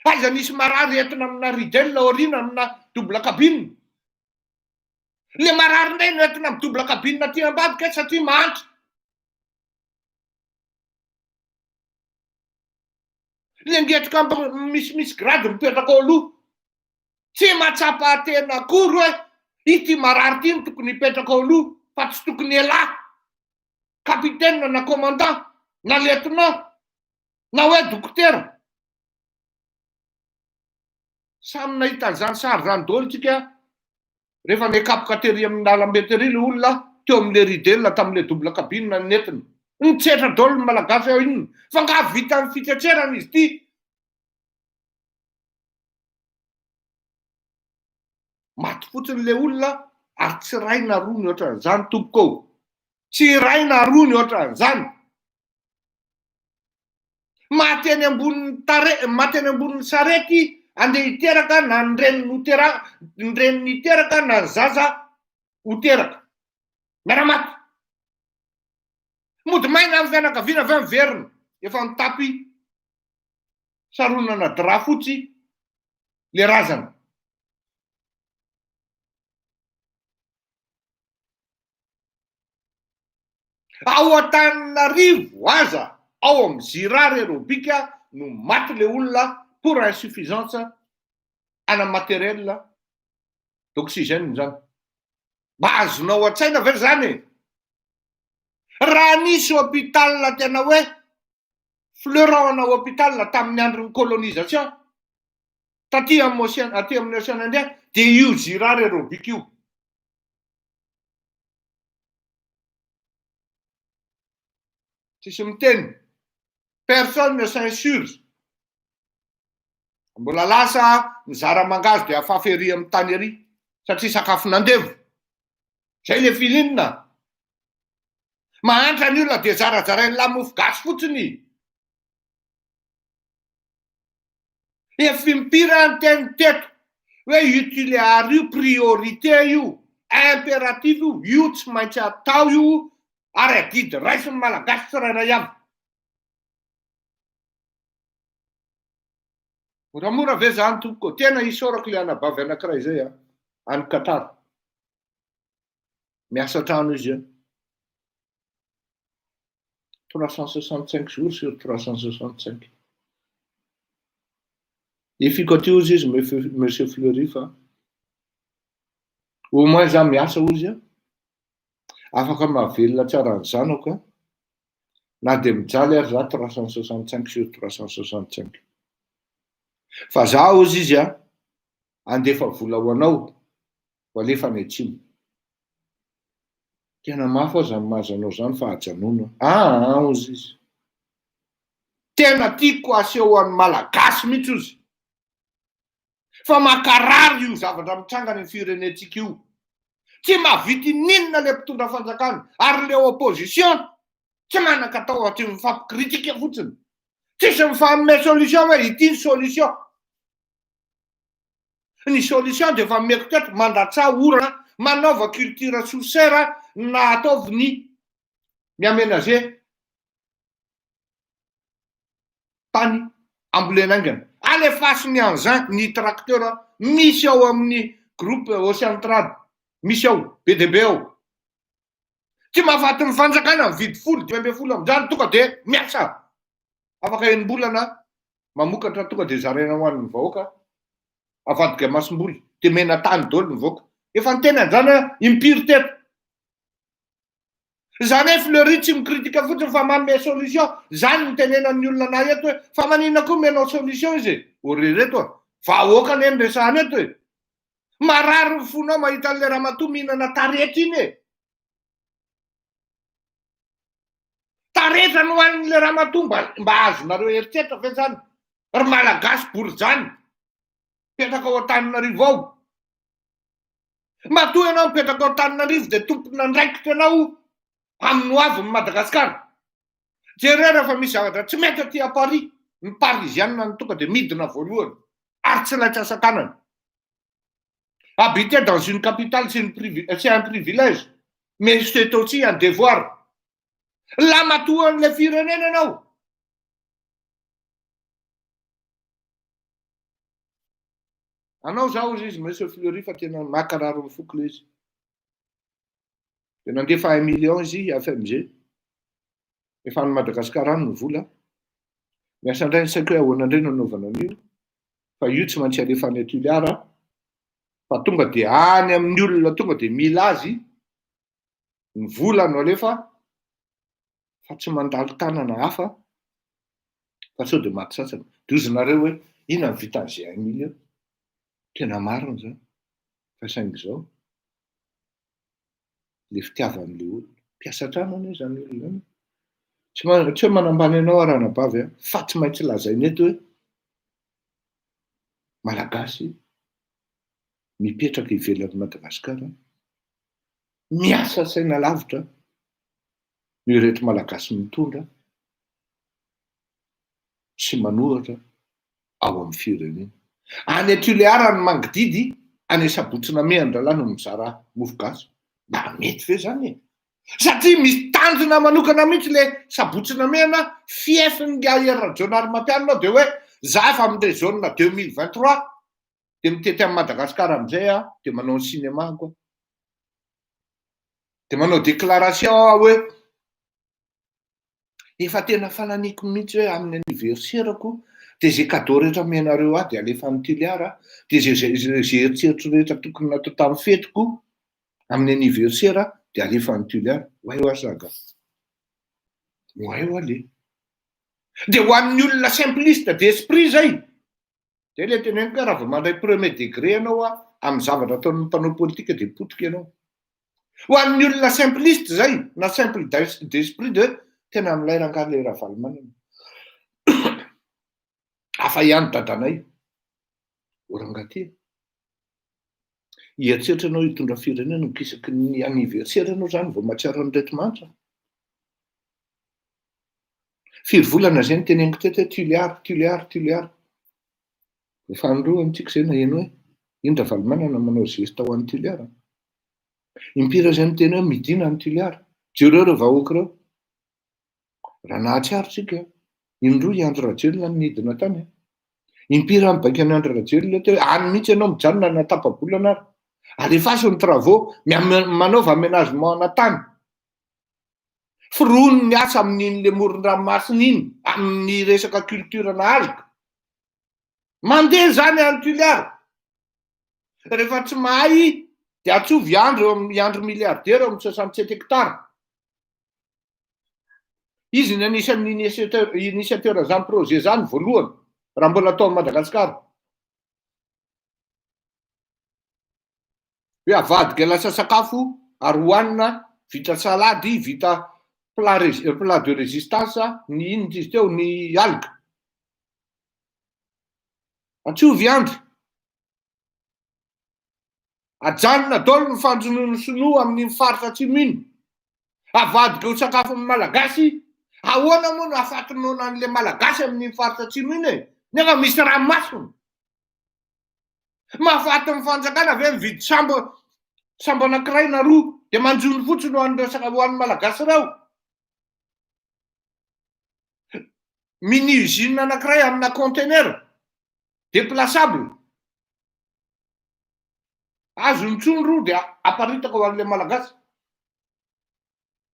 Aiza nisy marary entina amina ridel aoriana amina double cabine. Le marary indray no entina amin'ny double cabine aty ambadika satria mahantra. Le ngetrika misy grady mipetraka ao aloha. Tsy mahatsapa tena akory hoe ity marary ity no tokony hipetraka ao aloha fa tsy tokony elahy. Kapitaine na commandant na lieutenant na hoe dokotera. Samy nahita an'izany sary zany daholo tsika rehefa nikapoka tery amin'ny lalambe tery le olona teo amin'le ridel tamin'le double cabine nentina. Nitsetra daholo ny malagasy ao inona. Fa nga vita amin'ny fitsetserana izy ity. Maty fotsiny le olona ary tsy ray na roa ny ohatran'izany tompoko. Tsy ray na roa ny ohatran'izany. Maty eny ambonin'ny sarety andeha hiteraka na ny reniny hiteraka na ny zaza hoteraka. Miara-maty. Mody maina amin'ny fianakaviana avy miverina. Efa mitapy saronana drap fotsy le razana. Ao Antananarivo aza, ao amin'ny Zirary Robika no maty le olona pour insuffisance ana matériel d'oxygène zany. Mba azonao an-tsaina ve zany? Raha nisy hôpital tena hoe fleurant-na hôpital tamin'ny andron'ny colonisation aty amin'ny Océan Indien de io Zirary Robika io. Tsisy miteny. Personne ne s'insurge. Mbola lasa mizara mangazy de afafa ery amin'ny tany ery satria sakafo nandevo. Zay le filinina. Mahantra ny olona de zarazarainy lamofo gasy fotsiny. Efimpiry ny teny teto hoe utilitaire io priorité io impératif io tsy maintsy atao io ary adidy raisiny malagasy tsirairay avy. Moramora ve zany tompoko? Tena isorako le anabavy anankiray zay any Qatar. Miasa trano izy io. 365 jours sur 365. Efiko aty ozy izy Monsieur Fleury fa au moins za miasa ozy a afaka mahavelona tsara ny zanako a na de mijaly ary za 365 sur 365 fa za ozy izy a andefa vola ho anao ho alefa ny atsimo tena mafy aho zany mahazanao zany fa hajanona ozy izy tena tiako aseho an'ny malagasy mihitsy ozy fa makarary io zavatra mitrangana ny firenetsika io tsy mavity ninona le mpitondra fanjakana ary le opposition tsy manan-katao aty mifampikritika fotsiny tsisy mifagnome solution hoe ity ny solution ny solution de efa meko teto mandratsa orana manaova culture sourcère na ataovy ny miaménager tany ambolenaingana alefasiny an'izany ny tracteur misy ao amin'ny groupe Oceantrad misy ao BDB ao tsy mahafaty ny fanjakana mividy 10-12 amin'izany tonga de miasa afaka enim-bolana mamokatra tonga de zaraina ho an'ny vahoaka avadika masom-boly te mena tany dolo ny vahoaka efa ny tena zany impiry teto zany hoe Fleury tsy mikritika fotsiny fa manome solution zany ny tenenan'ny olona anay eto hoe fa manina koa menao solution izy orereto a vahoaka ny endresahany eto hoe marary ny fonao mahita an'le ramatoa mihinana taretra iny e taretra no hoan'le ramatoa mba azonareo heritreritra fe zany ry malagasy bory-jany mipetraka ao Antananarivo ao matoa ianao mipetraka ao Antananarivo de tompona andraikitra anao amin'ny hoavy ny Madagasikara jereo fa misy zavatra tsy mety aty a Paris ny parisianina ny tonga de midina voalohany ary tsy laitra asa-tanana habiter dans une capitale c'est un privilège mais c'est aussi un devoir la matoa an'le firenena anao anao zao izy monsieur Fleury fa tena makarary ny foko le izy de nandefa 1 million izy FMG efa ny Madagasikara any ny vola miasa indray ny saiko hoe ahoana indray nanaovana an'io fa io tsy maintsy alefany Tuliara fa tonga de any amin'ny olona tonga de mila azy ny vola no alefa fa tsy mandalo tanana hafa fa sao de maty sasany dozonareo hoe ina ny vitan'izay 1 million tena marina zany fa saingy zao le fitiavan'le olona mpiasa tranany zany olona tsy hoe manambany anao aranabavy a fa tsy maintsy lazainy eto hoe malagasy mipetraka ivelan'ny Madagasikara miasa saina lavitra no ireto malagasy mitondra sy manohatra ao amin'ny firenena any Tuliara ny mangididy any Sabotsina Mehandrala no mizara mofogasy mba mety ve zany e satria misy tanjona manokana mihitsy le Sabotsina Mehana fiefiny aerajonary mampianona de hoe za fa amindray zone 2023 de mitety amin'ny Madagasikara amizay a de manao ny cinéma koa de manao déclaration hoe efa tena fananiko mihitsy hoe amin'ny anniversairako de zay cadeau rehetra menareo a de alefa ny Tuliara de zay eritseritra rehetra tokony natao tamin'ny fetiko amin'ny anniversaire de alefa ny Tuliara ho eo asaga ho eo ale de ho an'ny olona simpliste d'esprit zay de le teneniko raha vao mandray premier degré ianao a amin'ny zavatra ataon'ny mpanao politika de potika ianao ho an'ny olona simpliste zay na simple d'esprit de tena amin'ilay rangaly raha valomanana afa ihany dadanay orangaty ieritreritra anao hitondra firenena mikisaky ny anniversaire anao zany vao mahatsiaro an'ireto mantra firy volana zay ny teneniko teto hoe Tuliara efa androany tsika zay na eno hoe indra valomanana manao geste ho an'ny Tuliara impira zay ny teny hoe midina ny Tuliara jereo reo vahoaka reo raha nahatsiaro tsika indroa Andro Rajoelina ny nidina tany impira mibaika ny Andro Rajoelina teo any mihitsy ianao mijanona na tapa-bolana ary alefaso ny travaux manaova aménagement ana tany firono ny asa amin'inyle moron-dranomasina iny amin'ny resaka culture nahazoka mandeha zany any Tuliara rehefa tsy mahay dia atsovy iandro miliardera eo amin'ny 67 hektara. Izy ny anisan'ny initiateur zany projet zany voalohany raha mbola atao Madagasikara. Hoe avadika lasa sakafo ary hoanina vita salady, vita plat de résistance, ny inona izy teo, ny algue. Atsovy andro. Ajanona daholo ny fanjonono sinoa amin'ny faritra atsimo iny. Avadika ho sakafo amin'ny malagasy. Ahoana moa no afatinoana an'le malagasy amin'ny faritra atsimo iny e? Nefa misy ranomasina. Mahafaty ny fanjakana ve mividy sambo anankiray na roa dia manjono fotsiny ho an'ny malagasy ireo. Mini usine anankiray amina conteneur déplaçable. Azo nitsony roa dia aparitaka ho an'le malagasy.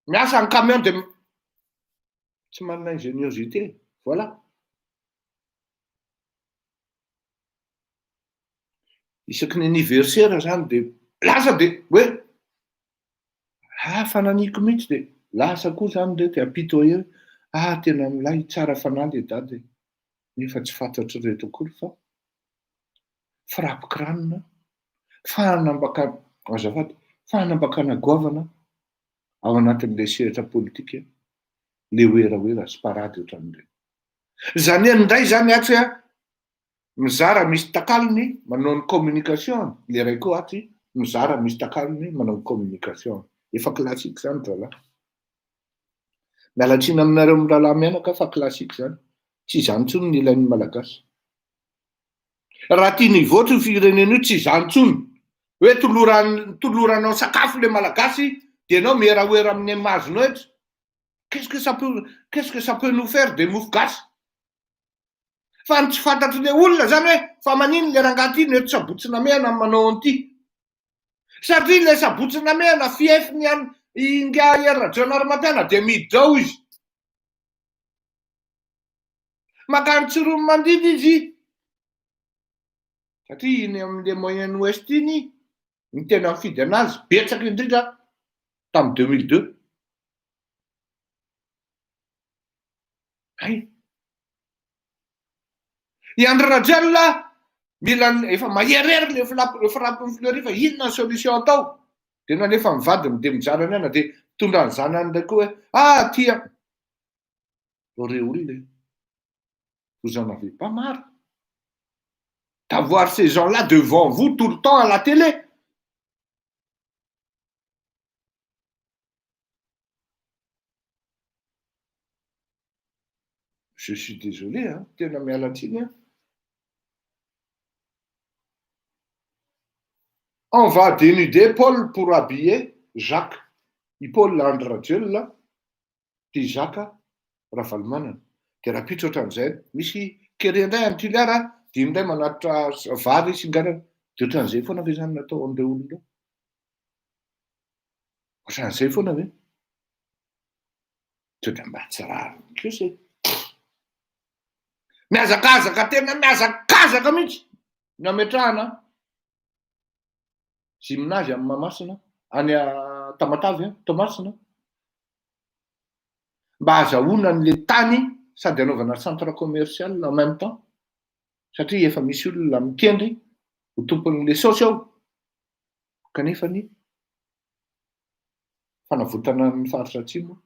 Miasa ny camion dia tsy manana ingéniosité. Voilà. Isaky ny anniversaire zany dia lasa dia hoe fananiko mihitsy dia lasa koa zany dia ampito eo. Tena milay tsara fanahy le dady. Nefa tsy fantatro reto akory fa frappe-crâne, fahanambakana goavana ao anatin'le sehatra politika, le oeraoera sy parady ohatran'ireny. Zany indray zany atsy mizara misy takalony manao ny communication, le ray koa atsy mizara misy takalony manao ny communication. Efa klasika zany zalahy. Mialatsiny aminareo mirahalahy mianaka fa klasika zany. Tsy izany intsony ny ilain'ny malagasy. Raha tiany hivoatra io firenena io tsy izany intsony. Hoe toloranao sakafo le malagasy dia ianao mieraoera amin'ny mazonao eto. Qu'est-ce que ça peut nous faire des mofo gasy? Fa ny tsy fantatry le olona zany hoe fa manino le rangaty iny eto sabotsina mena manao an'ity. Satria le sabotsina mena fiefiny inga era-jonary mampiana dia midao izy. Makany tsiromy mandidy izy. Satria iny amin'le moyen ouest iny ny tena mifidy anazy betsaka indrindra tamin'ny 2002. I Andry Rajoelina mila efa maherery le frappiny Fleury fa inona ny solution atao? Tena nefa mivadiny dia mijarany aina dia tondra ny zanany indray koa hoe tia. Reo olona vous en avez pas marre d'avoir ces gens-là devant vous tout le temps à la télé. Je suis désolé, tena mialatsiny. On va dénuder Paul pour habiller Jacques. I Paul Andry Rajoelina, ty Jacques Ravalomanana. Dia raha pitso ohatran'izay, misy kere indray amin'ny tiliara, dimy indray manatitra vary singarana. Dia ohatran'izay foana ve zany natao amin'ireo olona? Ohatran'izay foana ve? Sao dia mba tsy rariny kosa. Miazakazaka, tena miazakazaka mihitsy nametrahana gymnase amin'ny Mahamasina, any Tamatavy, Toamasina, mba azahoana an'le tany sady anaovana centre commercial en même temps, satria efa misy olona mikendry ho tompon'le saosy ao. Kanefa ny fanavotana ny faritra atsimo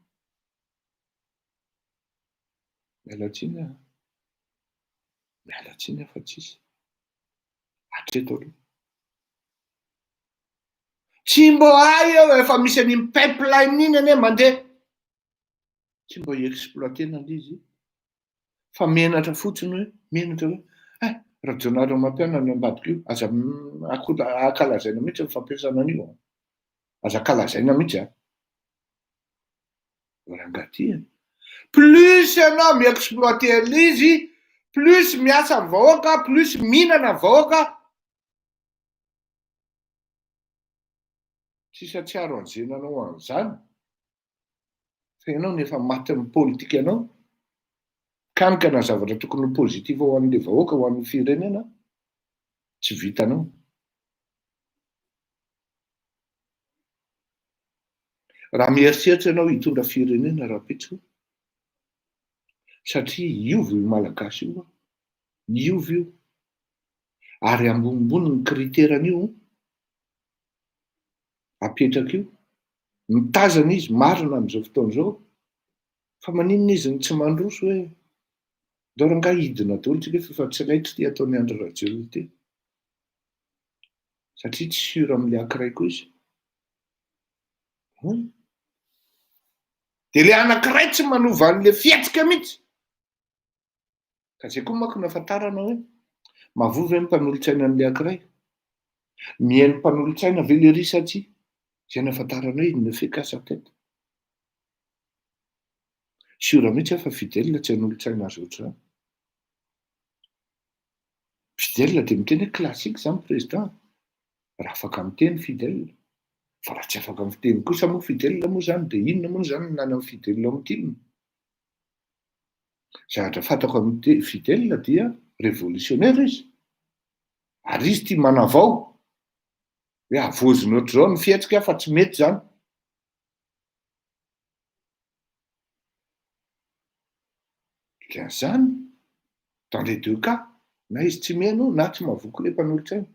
mialatsiny fa tsisy hatreto aloha. Tsy mbo hay eo efa misy an'iny pipeline iny ane mandeha. Tsy mbo exploitena izy fa menatra fotsiny hoe menatra hoe raha jonareo mampiana ny ambadika io aza akalazaina mihitsy ny fampiasana an'io. Aza akalazaina mihitsy rangaty. Plus ianao mi-exploiter izy, plus miasa ny vahoaka, plus mihinana ny vahoaka. Tsisy atsiaro anjenanao an'izany. Fa ianao nefa maty amin'ny politika ianao. Kanika na zavatra tokony pozitiva ho an'le vahoaka, ho an'ny firenena, tsy vitanao. raha mieritreritra ianao hitondra firenena raha-pitso satria iovy io malagasy io iovy io ary ambonimbony ny kriteran'io apetraka io mitazana izy marina amin'izao fotoana izao fa maninona izy ny tsy mandroso hoe ndao ranga hidina daholo tsika fa tsy raitra ty ataony Andry Rajoelina ty satria tsy sura amin'le anankiray koa izy dia le anankiray tsy manova an'le fiatsika mihitsy ka zay koa manko nafantarana hoe mavovy ny mpanolontsaina an'le anankiray mihaino mpanolontsaina ve le risaty zay nafantarana hoe iny fekasa tête sura mihitsy fa Fidèle tsy hanolontsaina azy ohatr'izany Fidèle dia miteny hoe classique zany président raha afaka miteny Fidèle fa raha tsy afaka miteny kosa moa Fidèle moa zany dia inona moa zany nany amin'ny Fidèle amin'ity zavatra fantako amin'ny Fidèle dia révolutionnaire izy ary izy tia manavao hoe avoziny ohatr'izao ny fiatsika fa tsy mety zany dikan'izany dans les deux cas na izy tsy mihaino na tsy mahavoky le mpanolontsaina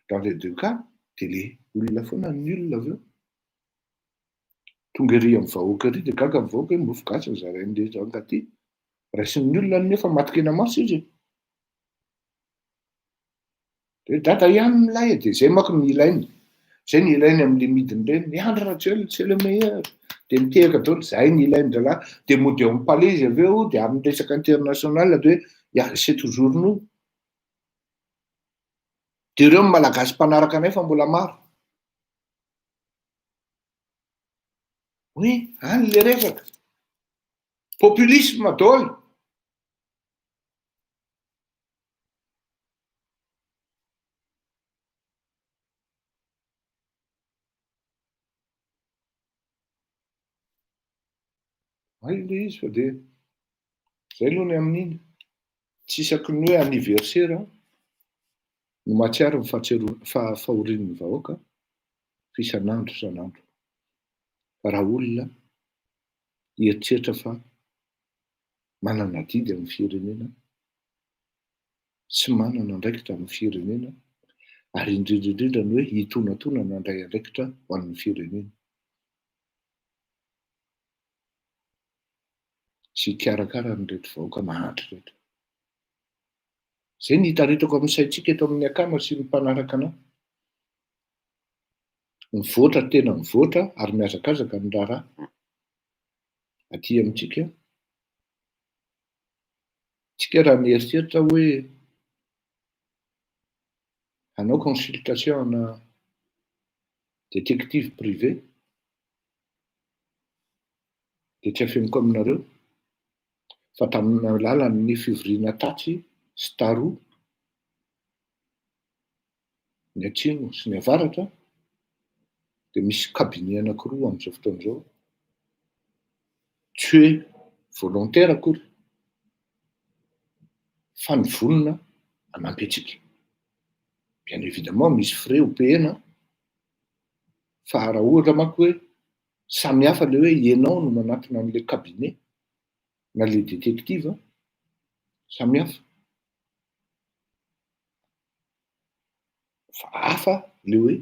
dans les deux cas dia le olona foana ny olona avy eo tonga ery amin'ny vahoaka ery dia gaga ny vahoaka hoe mofo gasy ny zarain'le rangaty raisin'ny olona nefa matikena maso izy dia dada ihany milay dia zay manko ny ilainy zay ny ilainy amin'le midiny reny Andry Rajoelina c'est le meilleur dia mitehaka daholo zay ny ilainy dralahy dia mody ao amin'ny palais izy avy eo dia amin'ny resaka international dia hoe c'est toujours nous dia ireo malagasy mpanaraka anay fa mbola maro any le resaka populisme daholo le izy fa dia zay aloha ny amin'iny tsy isaky ny hoe anniversaire no mahatsiaro ny fahorin'ny vahoaka fa isan'andro fa raha olona hieritreritra fa manana didy amin'ny firenena sy manana andraikitra amin'ny firenena ary indrindra ny hoe hitonatona nandray andraikitra ho an'ny firenena sy hikarakara nyrehetra vahoaka mahantra rehetra zay ny hitaretako amin'ny saintsika eto amin'ny akama sy ny mpanaraka anao mivoatra tena mivoatra ary mihazakazaka ny raharaha aty amintsika tsika raha mieritreritra hoe hanao consultation na détective privé dia tsy afenoko aminareo fa tamin'ny alalan'ny fivoriana tatsy sy taroa ny atsimo sy ny avaratra dia misy cabinet anankiroa amin'izao fotoana izao tsy hoe volontaire akory fa ny vonona hanampy antsika bien évidemment misy frais hopehana fa raha ohatra manko hoe samy hafa le hoe ianao no manatona an'le cabinet na le détective samy hafa fa hafa le hoe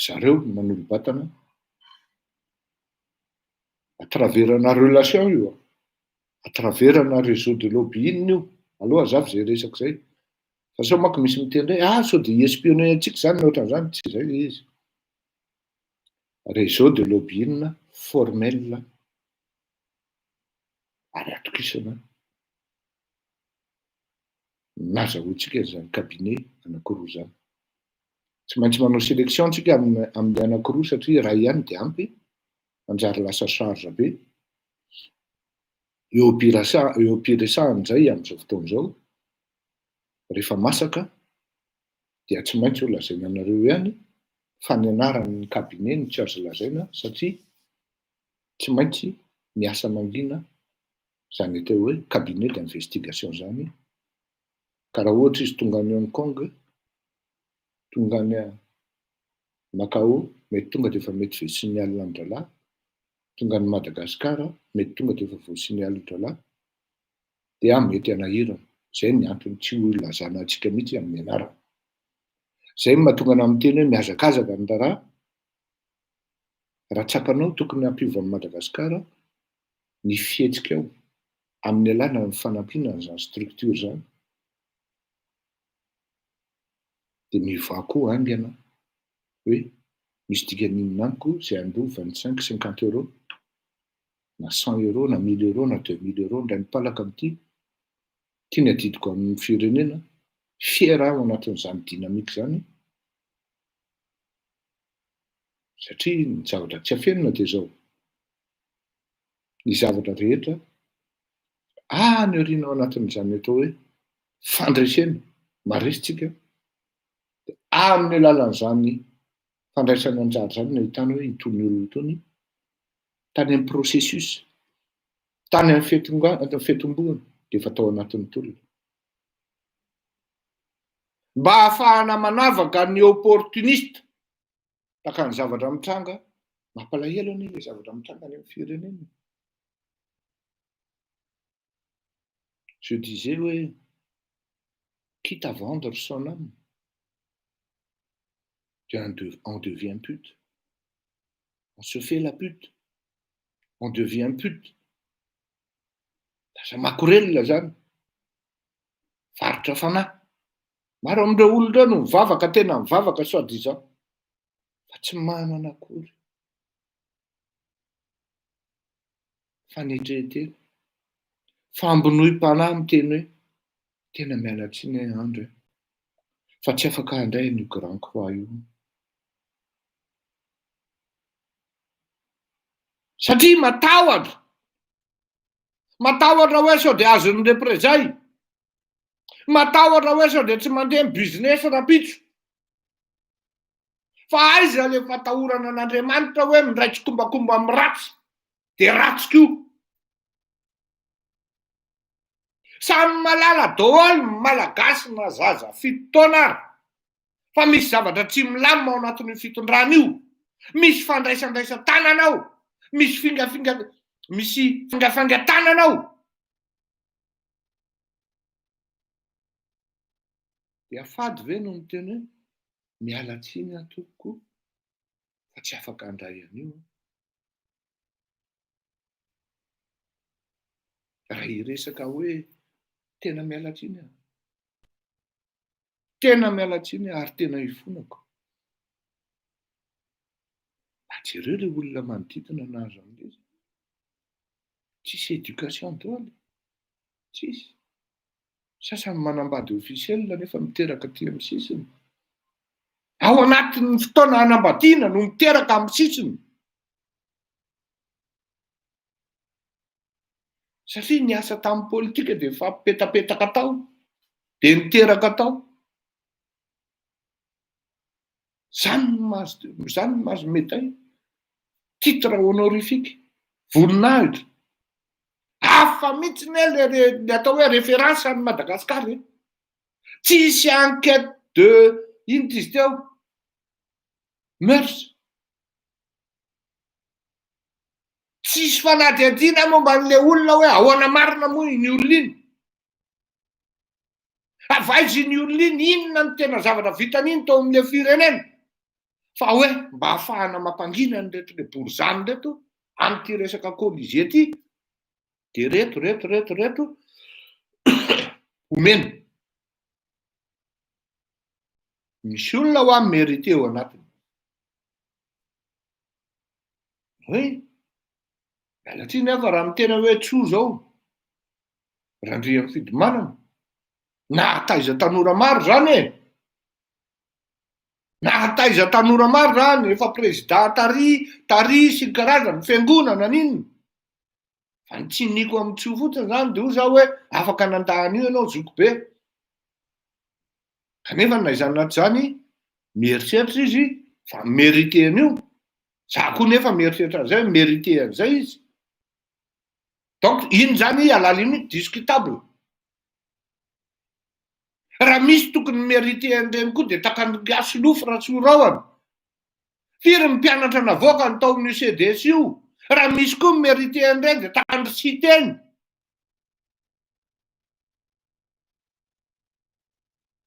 zareo manolo-batana à traverana relation io à traverana réseau de lobbying io aloha azavy zay resaka zay fa sao manko misy miteny hoe sao dia espionner antsika zany na ohatran'izany tsy zay le izy réseau de lobbying formel ary atokisana nazahoantsika zany cabinet anankiroa zany tsy maintsy manao sélection tsika amin'ny anankiroa satria raha ihany dia ampy manjary lasa charge be eo ampiresahany zay amin'izao fotoana izao rehefa masaka dia tsy maintsy ho lazaina anareo ihany fa ny anaran'ny cabinet no tsy azo lazaina satria tsy maintsy miasa mangina zany atao hoe cabinet d'investigation zany ka raha ohatra izy tonga any Hong Kong tonga any Macao mety tonga de efa mety voa sy ny alina androlahy, tonga ny Madagasikara mety tonga de efa voa sy ny alina androlahy, de mety anahirana. Zay ny antony tsy ho lazana antsika mihitsy amin'ny anarana. Zay ny mahatonga anao miteny hoe mihazakazaka ny raha tsapanao tokony hampiova amin'ny Madagasikara ny fihetsika ao amin'ny alàna ny fanampiana an'izany structure zany. De mivoa koa aingana hoe misy dikaninona amiko zay andro 25-50 euros na 100 euros na 1000 euros na 2000 euros ndray mipalaka amity tiany adidiko amin'ny firenena, fiera ao anatin'izany dinamika zany, satria ny zavatra tsy afenina de zao. Ny zavatra rehetra ny oriana ao anatin'izany atao hoe fandresena maresitsika, de amin'ny alalan'izany fandraisana anjara zany no ahitana hoe itony olona itony tany amin'ny processus, tany amin'ny fiatombohana de efa tao anatin'ny tolona. Mba ahafahana manavaka ny opportuniste taka ny zavatra mitranga, mampalahelo anie le zavatra mitranga any amin'ny firenena. Je disais ouais, quitte à vendre son âme, on devient pute. On se fait la pute. On devient pute. Lasa makorelina zany. Varotra fanahy. Maro amin'ireo olona ireo no mivavaka, tena mivavaka soi-disant, fa tsy manana akory. Fanetrehetena. Fambonoim-panahy miteny hoe tena miala tsiny andro fa tsy afaka handray an'io grand croix io. Satria matahotra hoe sao de azon'ny représailles, matahotra hoe sao de tsy mandeha ny business rapitso. Fa aiza le fatahorana an'Andriamanitra hoe mindraitsy kombakomba amin'ny ratsy de ratsy koa. Samy malala daholo malagasy na zaza 7 taona ary, fa misy zavatra tsy milamina ao anatin'io fitondrana io. Misy fandraisandraisa tanana ao, misy fingafanga tanana ao. De afady ve no miteny hoe miala tsiny atoko fa tsy afaka handray an'io. Raha hiresaka hoe tena miala tsiny aho, tena miala tsiny ary tena hifonako. Jereo le olona manodidina nahazo amin'izy. Tsisy éducation daholo, tsisy. Sasany manambady officiel nefa miteraka aty amin'ny sisiny. Ao anatin'ny fotoana hanambadiana no miteraka amin'ny sisiny. Satria ny asa tamin'ny politika de efa petapetaka tao, de niteraka tao. Zany mahazo médaille, titre honorifique, voninahitra. Hafa mihitsy le atao hoe référence any Madagasikara. Tsisy enquête de ino izy teo? Mœurs. Tsisy fanadihadiana momba an'le olona hoe ahoana marina moa iny olona iny. Avaizy iny olona iny inona ny tena zavatra vitan'iny tao amin'le firenena. Fa hoe mba ahafahana mampangina ny reto le borizany reto an'ity resaka Colisée ty, de reto omena. Misy olona ho amin'ny mérité eo anatiny. Hoe miala tsiny aho fa raha mitena hoe tsoa zao Randrian'ny Fidimanana nahataiza tanora maro zany e. Nahataiza tanora maro zany, efa président tary sy ny karazany fiangonana n'inona. Fa ny tsiniko amin'ny tsoa fotsiny zany de ho zaho hoe afaka nandahana io ianao zoko be. Kanefa naizany anaty zany mieritreritra izy fa mérité an'io. Za koa nefa mieritreritra an'izay mérité an'izay izy. Donc iny zany à la limite discutable. Raha misy tokony mérité an'ireny koa de takany gasy lofo raha tsy ho rahona. Firy ny mpianatra navoaka ny taon'ny CDS io. Raha misy koa mérité andray dia tandry siteny.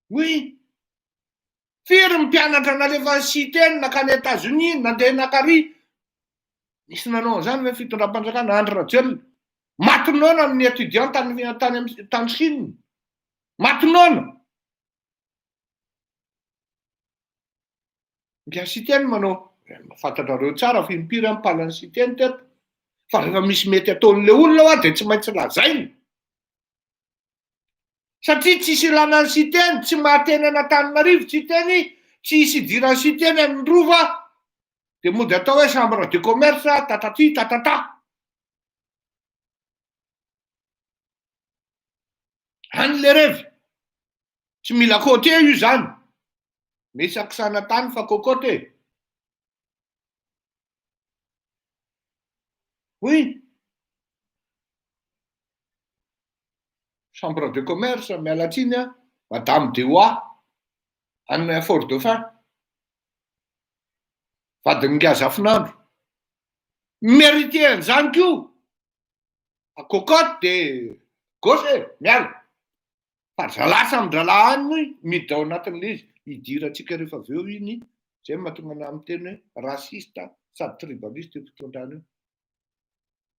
Oui. Firy ny mpianatra nalefa ny siteny nakany États-Unis nandeha nakary. Nisy nanao an'izany hoe fitondram-panjakana Andry Rajoelina. Matinona amin'ny étudiant tany Chine. Matinona. Ngia siteny manao. Fantatrareo tsara fa impiry ampalany siteny teto. Fa rehefa misy mety ataon'le olona hoa dia tsy maintsy lazainy. Satria tsisy ilana ny siteny, tsy mahateny an'Antananarivo siteny, tsy hisy idirany siteny amin'ny rova, dia mody atao hoe chambre de commerce, tatati, tatata. Any le revy. Tsy mila côté io zany. Misy aksana tany fa côté. Oui. Chambre de commerce, mialatsiny Madame Dewa, any Fort Dauphin. Vadiny Ngazafinandro. Mérité an'izany koa. Cocotte dia gauche, miala. Fa zalasa amin'drala any miditra ao anatin'ilay izy. Idirantsika rehefa avy eo iny, izay mahatonga anahy miteny hoe rasista sady tribaliste io fitondrana io.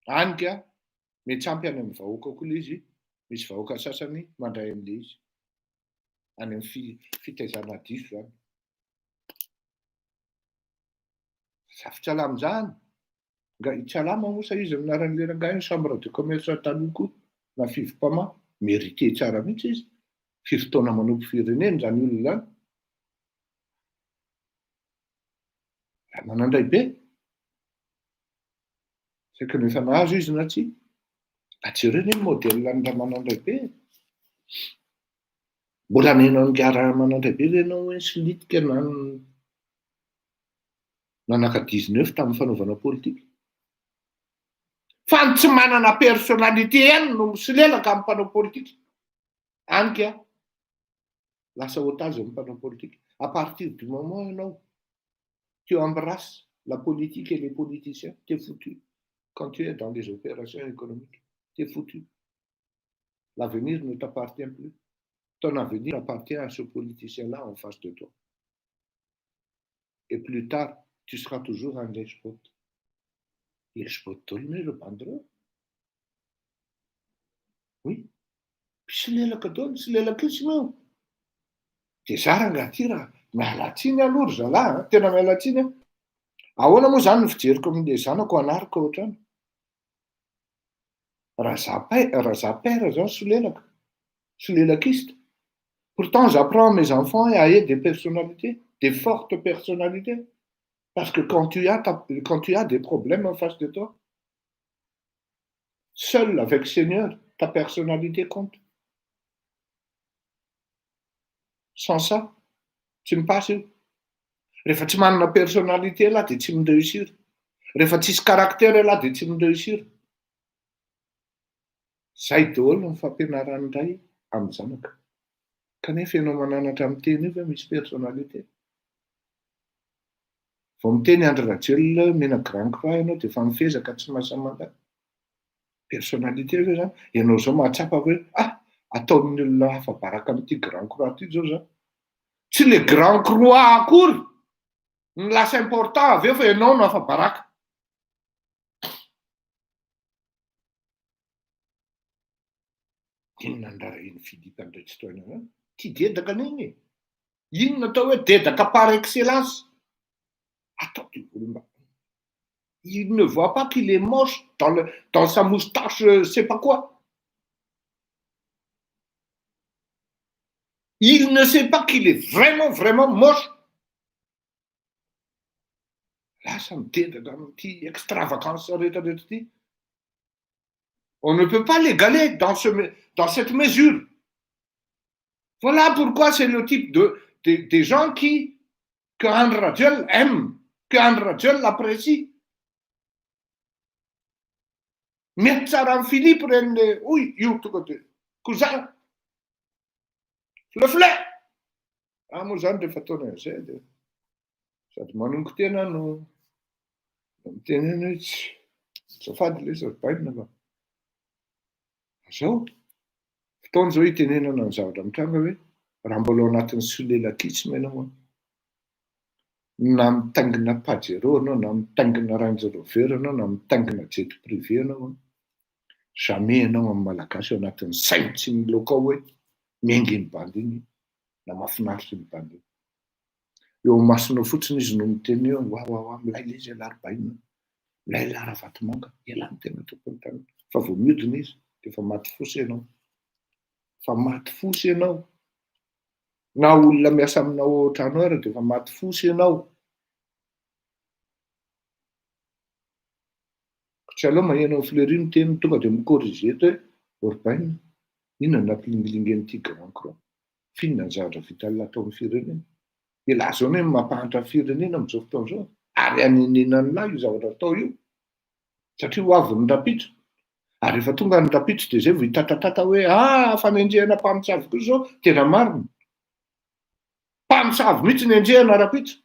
Any ka mety ampy any amin'ny vahoaka koa ilay izy, misy vahoaka sasany mandray amin'ilay izy. Any amin'ny fitaizana diso zany. Safotra alamin'izany. Tsy alama moa sa izy aminaran'ny lerangahy chambre de commerce taloko na fivopama. Mérité tsara mihitsy izy. Firy taona manompo firenena zany olona zany. Manandray be. Saika nefa nahazo izy na tsy. Jereo ny modèle ny manandray be. Mbola nenao ngara manandray be renao hoe silitika nanaka 19 tamin'ny fanaovana politika. Fa ny tsy manana personnalité ihany no misilelaka amin'ny mpanao politika. Any ka lasa otage amin'ny mpanao politika. À partir du moment où tu embrasses la politique et les politiciens, tu es foutu. Quand tu es dans les opérations économiques, tu es foutu. L'avenir ne t'appartient plus. Ton avenir appartient à ce politicien-là en face de toi. Et plus tard, tu seras toujours un despote. Despote le bandreux. Oui. Puis silelaka daholo, silelaka io tsy meo. Dia zara angaty raha mialatsiny aloha ry zalahy, tena mialatsiny. Ahoana moa zany ny fijeriko amin'ilay zanako anariko ohatrany. Razapère zao silelaka. Silelakiste. Pourtant, j'apprends à mes enfants à être des personnalités, des fortes personnalités. Parce que quand tu as des problèmes en face de toi, seul avec Seigneur, ta personnalité compte. Sans ça, tu me passes. Rehefa tsy manana personnalité là dia tsy mi-réussir. Rehefa tsisy caractère là dia tsy mi-réussir. Zay daholo ny fampianarany iray amin'ny zanaka. Kanefa ianao mananatra amin'ny teny io fa misy personnalité. Vao miteny Andry Rajoelina mena Grand Croix ianao dia efa mifezaka tsy mahasamanga. Personnalité hoe zany. Ianao zao mahatsapa hoe ataon'ny olona hafa baraka amin'ity Grand Croix ity zao zany. Tsy le Grand Croix akory. Ny lasa important avy eo fa ianao no hafa baraka. Inona ny raha iny Philippe indray tsy toana zany? Ty dedaka an'iny. Inona atao hoe dedaka par excellence? Attends, il ne voit pas qu'il est moche dans sa moustache, je sais pas quoi. Il ne sait pas qu'il est vraiment, vraiment moche. Là, ça me dit dans un petit extravagance. On ne peut pas l'égaler dans cette mesure. Voilà pourquoi c'est le type des gens que Andry Rajoelina aime, que Andry Rajoelina l'apprécie. Mety tsara amin'ny Philippe reny io tonga dia cousin. Le flé. Moa zany rehefa taona izay dia Sady manongo tena no mitenena hoe zafady le zavabaina fa zao fotoana zao itenenana ny zavatra mitranga hoe raha mbola ao anatin'ny solelakitsy ma ianao na mitaingina pajero anao na mitaingina range rover anao na mitaingina jet privé anao jamais anao amin'ny malagasy ao anatin'ny sainy tsy miloka ao hoe miainga iny bandy iny na mahafinaritra iny bandy iny. Eo masinao fotsiny izy no miteny eo wa milay le izy alarbaina milay lara vatomanga iala ny tena tompony tany fa vao miodina izy dia efa maty fosy ianao fa maty fosy ianao na olona miasa aminao ohatrano ary dia efa maty fosy ianao. Tsy aloha maheno ny Fleury ny teny tonga dia mikorrige eto hoe Orbaina inona nampilingilingen'ity grand croix finona ny zavatra vita latao amin'ny firenena ilaza hoe mampahatra ny firenena amin'izao fotoana izao ary anenenany lahy io zavatra atao io satria ho avy ny rapitra ary rehefa tonga ny rapitra dia zay vao hitatatata hoe fanendrehana mpamosavy koa zao tena marina mpamosavy mihitsy ny endrehana rapitra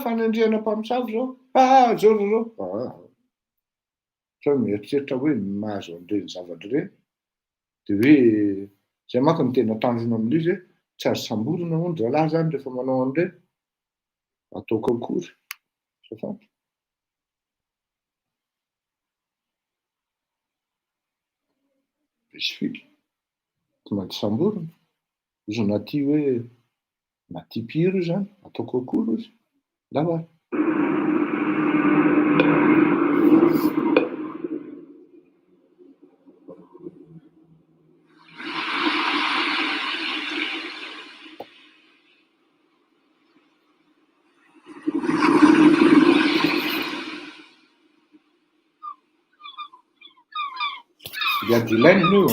fanendrehana mpamosavy zao zao sao mieritreritra hoe mahazo an'ireny zavatra ireny dia hoe zay manko ny tena tanjona amin'izy hoe tsy azo samborina hono zalahy zany rehefa manao an'ireny ataoko akory zafady. Spesifiky tsy maintsy samborina izy naty hoe naty mpihira io zany ataoko akory izy lava Dilaine io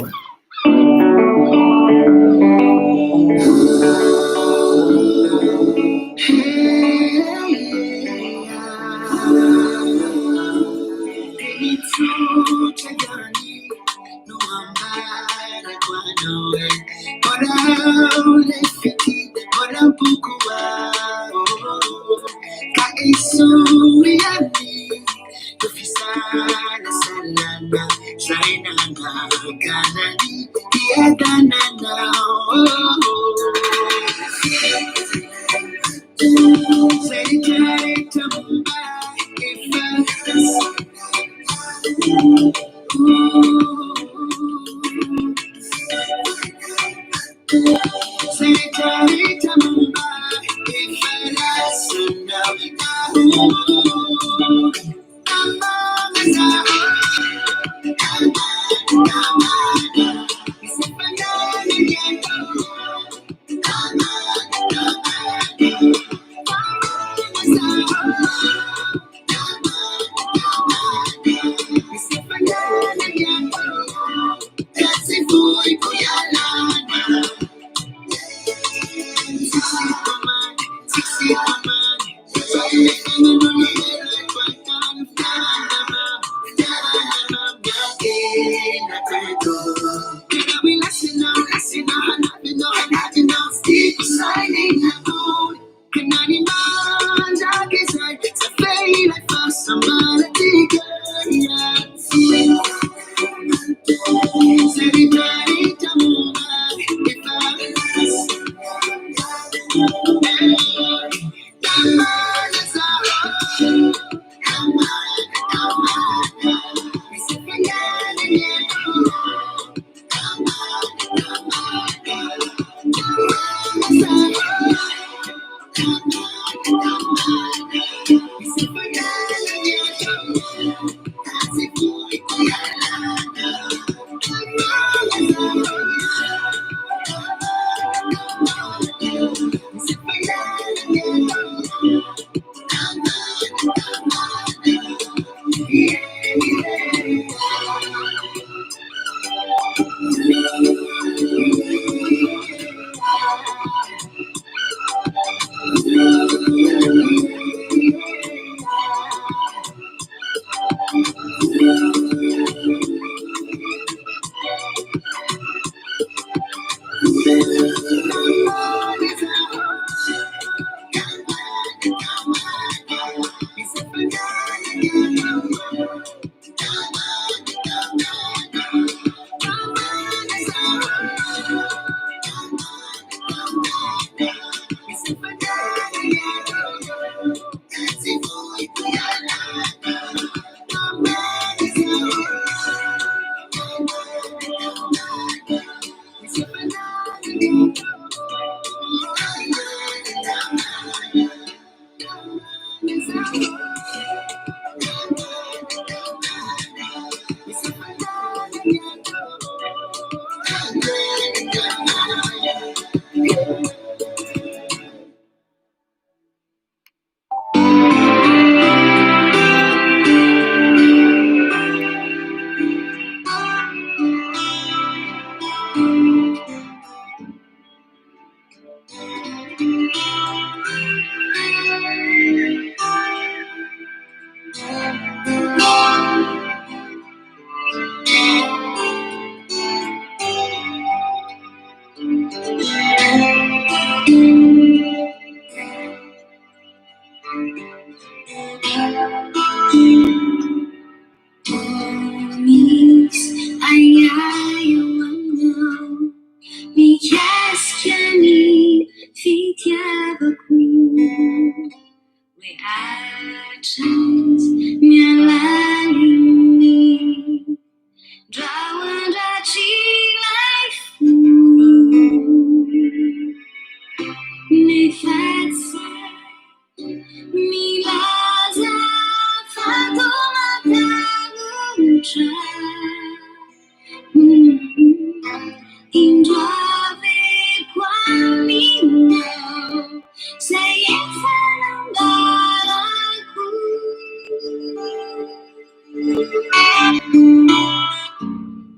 Miss, ai eu amo. Mijaskiani fitiavaku we actions nyalani drawanda chi life nefatsa milaza fatoma kaguncha Indove quamino sei fanandaraku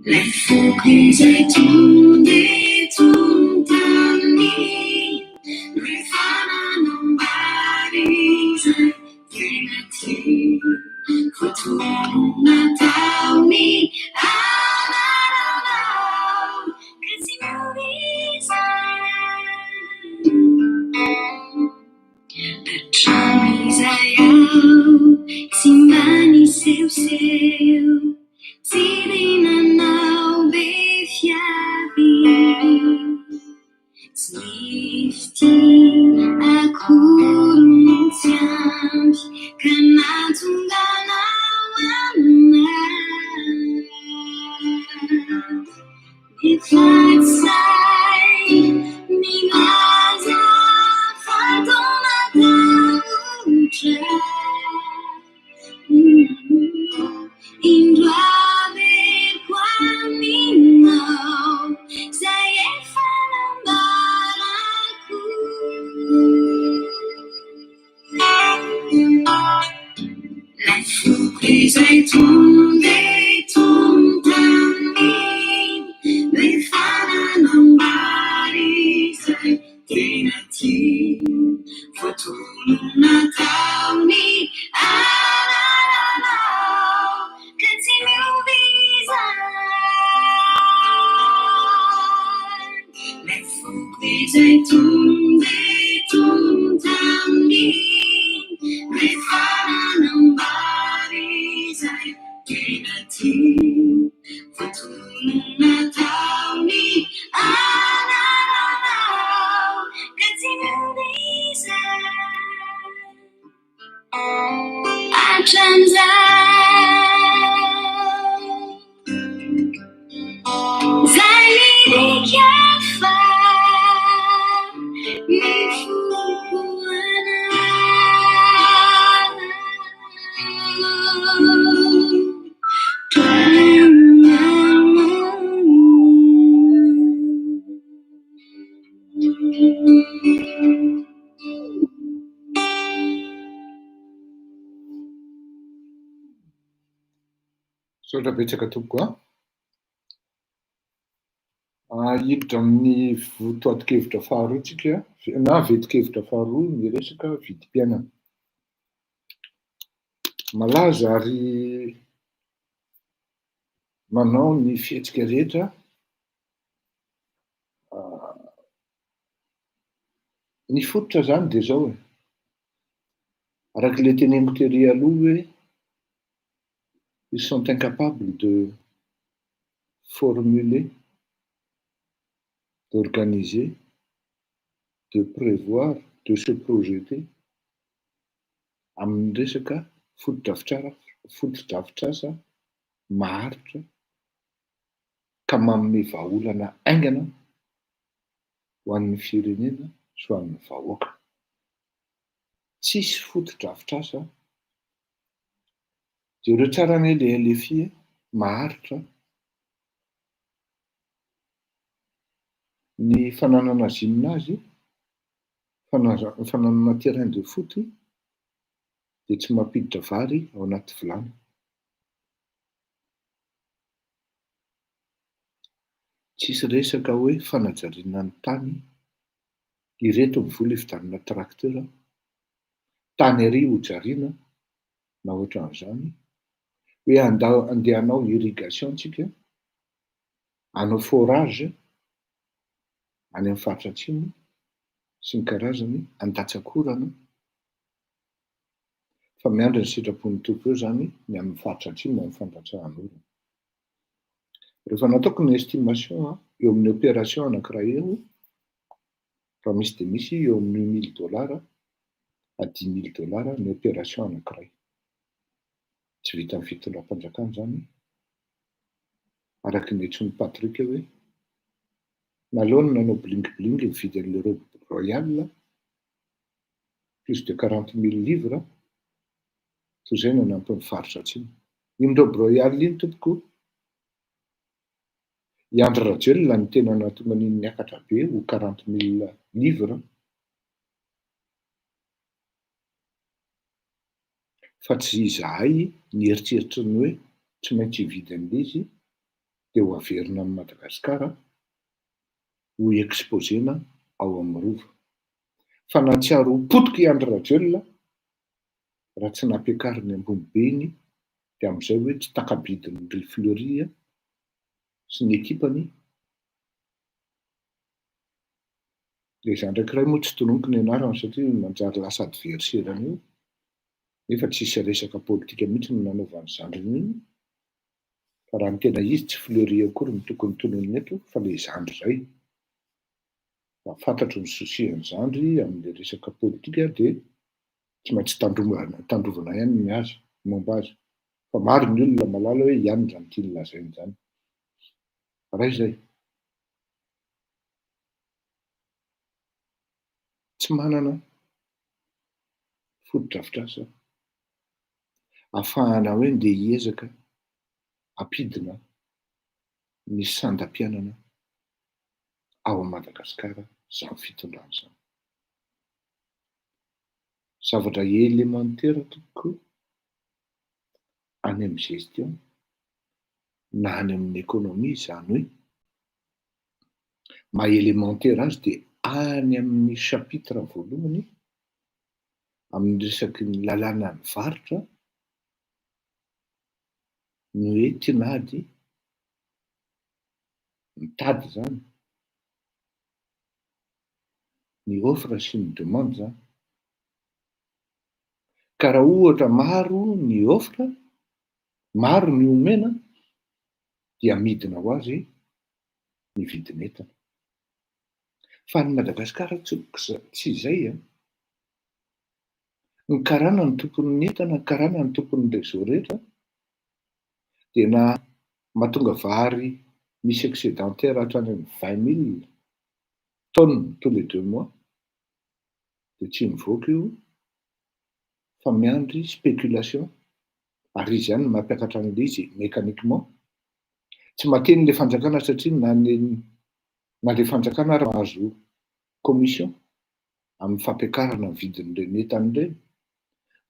Le fuochi sei tunde tuntani Le fana non barisa Trinity Fortuna tauni Cause you know these Simani seu Sirina não befiabi Snifting aku nuntiam Kana tungana wana If I say Nilaza Fatona Kauncha Indwave Quamino Say if Fanambaraku Fuki sei tunde tuntani Le fana non bari sei Trinity Fortuna tauni Continue visa Le fuki sei tunde tuntani Le fana non bari sei Trinity Fortuna tauni Continue visa Achanza Zaidi kiafa Saotra betsaka tokoa hiditra amin'ny votoatin-kevitra faharoa tsika na veti-kevitra faharoa ny resaka vidim-piainana. Malaza ary manao ny fihetsika rehetra ny fototra zany dia zao hoe arak'ilay teneniko tery aloha hoe ils sont incapables de formuler, d'organiser, de prévoir, de se projeter amin'ny resaka fotodrafitrasa maharitra ka manome vahaolana aingana ho an'ny firenena sy ho an'ny vahoaka. Tsisy fotodrafitrasa dia ireo tsara ny LFI maharitra ny fananana gymnase, fananana terrain de foot dia tsy mampiditra vary ao anaty vilany. Tsisy resaka hoe fanajariana ny tany ireto mivola fijanona traktera tany ary hojariana na ohatran'izany hoe andehanao irrigation tsika anao forage any amin'ny faritra atsimo sy ny karazany andatsakorana fa miandry ny sitrapon'ny tompo eo zany ny amin'ny faritra atsimo amin'ny fandatsahan'olona. Rehefa nataoko ny estimation eo amin'ny opération anankiray eo raha misy de misy eo amin'ny $1000 à $10,000 ny opération anankiray. Tsy vita ny fitondram-panjakana zany araky ny hetsony Patrick hoe naloany nanao bling ny vidin'le Royal plus de 40,000 livres toy izay no nanampy ny faritra atsimo. Iny Robe Royal iny tompoko i Andry Rajoelina ny tena nahatonga an'iny niakatra be ho 40,000 livres fa tsy izahay nieritreritry ny hoe tsy maintsy hividy an'ilay izy dia ho averina amin'ny Madagasikara ho exposena ao amin'ny rova. Fa nahatsiaro potika i Andry Rajoelina raha tsy nampiakariny ambony be iny dia amin'izay hoe tsy takabidiny Ry Fleury sy ny ekipany. Dia izany andraikiray moa tsy tononiko ny anarany satria manjary lasa adversairany io nefa tsisy resaka politika mihitsy no nanaovany zandriny iny. Fa raha ny tena izy tsy Fleury akory ny tokony tononony eto fa le zandry zay. Fa fantatro ny soucian'ny zandry amin'le resaka politika dia tsy maintsy tandrovana ihany ny azy momba azy. Fa maro ny olona malala hoe ihany zany tiany lazainy zany. Raha izay tsy manana fotodrafitrasa ahafahana hoe ndeha hiezaka ampidina ny sandam-pianana ao Madagasikara izany fitondrana izany. Zavatra élémentaire tompoko any amin'ny gestion na any amin'ny économie izany hoe maha élémentaire azy dia any amin'ny chapitre voalohany amin'ny resaky ny lalàna ny varotra ny hoe tinady mitady zany ny offre sy ny demande zany. Ka raha ohatra maro ny offre, maro ny omena dia midina ho azy ny vidin'entana. Fa ny Madagasikara tsy izay ny karana ny tompon'ny entana, ny karana ny tompon'ilay zo rehetra dia na mahatonga vary misy excédentaire hatrany amin'ny 20,000 tonnes tous les 2 mois dia tsy mivoaka io fa miandry spéculation ary izy ihany mampiakatra an'ilay izy mécaniquement. Tsy mateny le fanjakana satria na le fanjakana raha mahazo commission amin'ny fampiakarana ny vidin'ireny entan'ireny.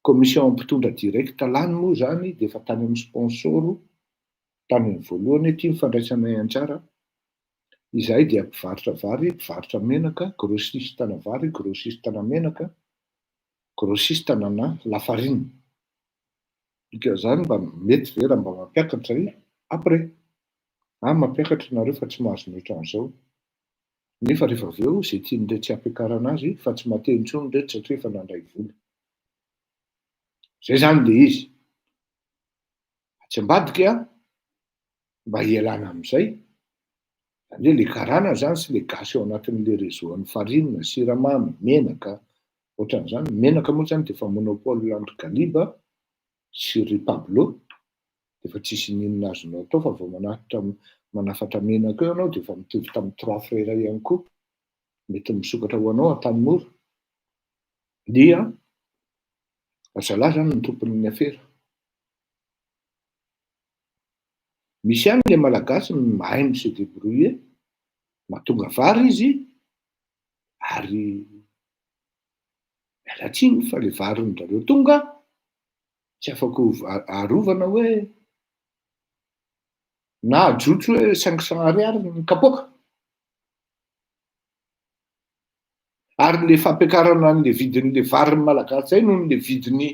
Commission mpitondra direct lany moa zany dia efa tany amin'ny sponsor tany amin'ny voalohany ety mifandraisanay anjara. Izahay dia mpivarotra vary, mpivarotra menaka, grossiste-na vary, grossiste-na menaka, grossiste-na lafarine. Dikan'izany mba mety vera mba mampiakatra après. Mampiakatra nareo fa tsy mahazo mihoatra an'izao. Nefa rehefa avy eo izay tian'ireo tsy hampiakarana azy fa tsy mateny intsony rehetra satria efa nandray vola. Zay zany le izy. Tsy ambadika mba hialana amin'izay. Zany hoe le karana zany sy le gasy ao anatin'le réseau-n'ny farine, siramamy, menaka, ohatran'izany. Menaka moa zany dia efa monopole Landry Galiba sy Ry Pablo dia efa tsisy ninona azonao atao fa vao manafatra menaka eo ianao dia efa mitovy tamin'ny 3 frères ihany koa. Mety misokatra ho anao an-tanimora. Dia zalahy zany ny tompon'ny afera. Misy ihany le malagasy mahay se débrouiller, mahatonga vary izy ary miala tsiny fa le varin-jareo tonga tsy afaka arovana hoe na ajotso hoe 500 ariary ny kapoaka. Ary le fampiakarana an'le vidin'le variny malagasy zay noho le vidiny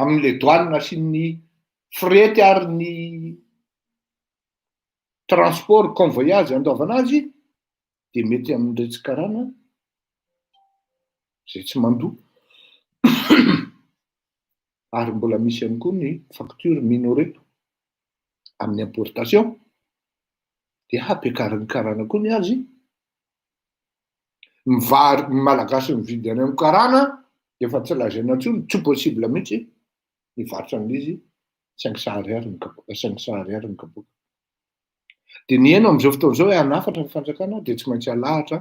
amin'le douane sy ny frety ary ny transport convoyage andaovana azy de mety amin'iretsy karana zay tsy mandoa. Ary mbola misy ihany koa ny facture minoret amin'ny importation de ampiakarany karana koa ny azy. Ny malagasy mividy any amin'ny karana efa tsy lazaina intsony, tsy possible mihitsy mivarotra an'izy 500 ariary ny kapoka, 500 ariary ny kapoka. De ny heno amin'izao fotoana izao hoe hanafatra ny fanjakana de tsy maintsy alahatra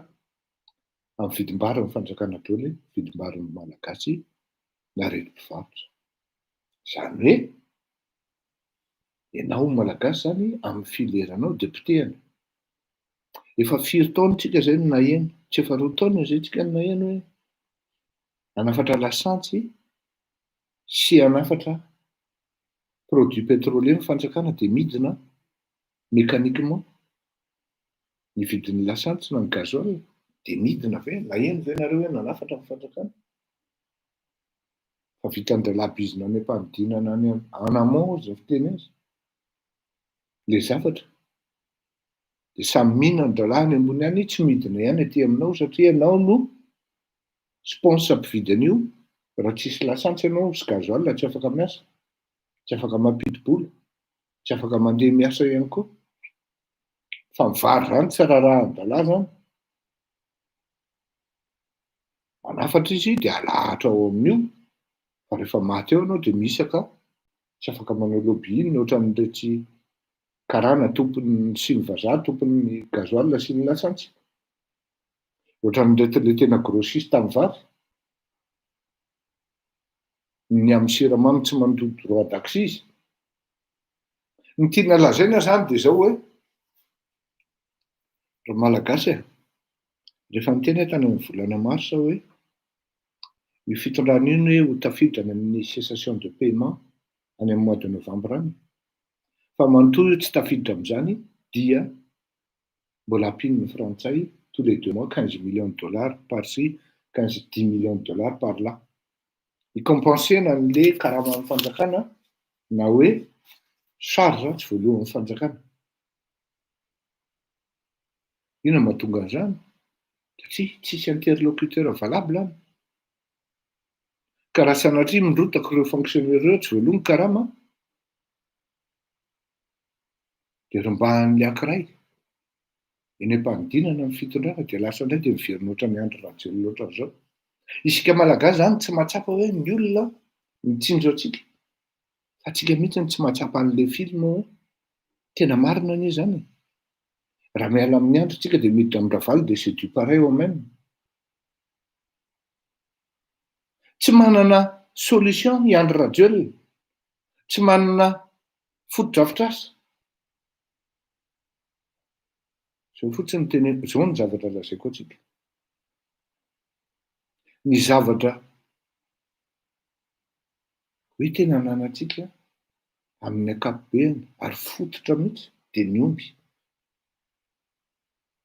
amin'ny vidim-bary ny fanjakana daholo, vidim-barin'ny malagasy na renim-pivarotra. Zany hoe ianao malagasy zany amin'ny fileranao depotehana. Efa 4 taona tsika zay no naheno, tsy efa 2 taona zay tsika no naheno hoe hanafatra lasantsy sy hanafatra produit pétrolier ny fanjakana de midina mécaniquement ny vidin'ny lasantsy na ny gazoil de midina ve naheno ve nareo hoe nanafatra ny fanjakana? Fa vitan-dalabizina any am-panidinana any en amont zay fiteny azy le zavatra. De samy mihinana ny dalàny ambony any, tsy midina ihany aty aminao satria ianao no sponsor mpividy an'io. Raha tsisy lasantsy ianao sy gazoil tsy afaka miasa, tsy afaka mampidi-bola, tsy afaka mandeha miasa ihany koa. Fa ny vary zany tsy rarahan-dalà zany. Manafatra izy de alahatra ao amin'io, fa rehefa maty eo ianao de misaka, tsy afaka manao lobby iny ohatran'iretsy karana tompony sy ny vazaha tompony gazoil sy ny lasantsy. Ohatran'irety le tena grossiste amin'ny vary. Ny amin'ny siramamy tsy mandoto droit d'accise. Ny tiana lazaina zany de zao hoe ry malagasy rehefa niteny tany amin'ny volana marsa hoe io fitondrana iny hoe ho tafiditra amin'ny cessation de paiement any amin'ny mois de novembre any. Fa manontolo tsy tafiditra amin'izany dia mbola ampin'ny frantsay tous les 2 mois 15 millions de dollars par-ci, 10 millions de dollars par-là. Ikompensena an'le karaman'ny fanjakana na hoe charge tsy voalohan'ny fanjakana. Ino mahatonga an'izany? Satria tsisy interlocuteur valable any. Ka raha sanatria mindrotako ireo fonctionnaire ireo tsy voalohan'ny karama de rombahan'le ankiray eny am-panidinana amin'ny fitondrana de lasa indray de miverina ohatran'ny andro rajelo loatran'izao. Isika malagasy zany tsy mahatsapa hoe ny olona mitsinjo antsika, fa tsika mihitsy tsy mahatsapa an'le film hoe tena marina anie zany. Raha miala amin'ny andro tsika de miditra amin'ny ravaly de c'est du pareil au même. Tsy manana solution i Andry Rajoelina, tsy manana foto-drafitr'asa. Zao fotsiny teneniko, zao ny zavatra lazaiko antsika. Ny zavatra hoe tena ananantsika amin'ny ankapobeny ary fototra mihitsy de ny omby.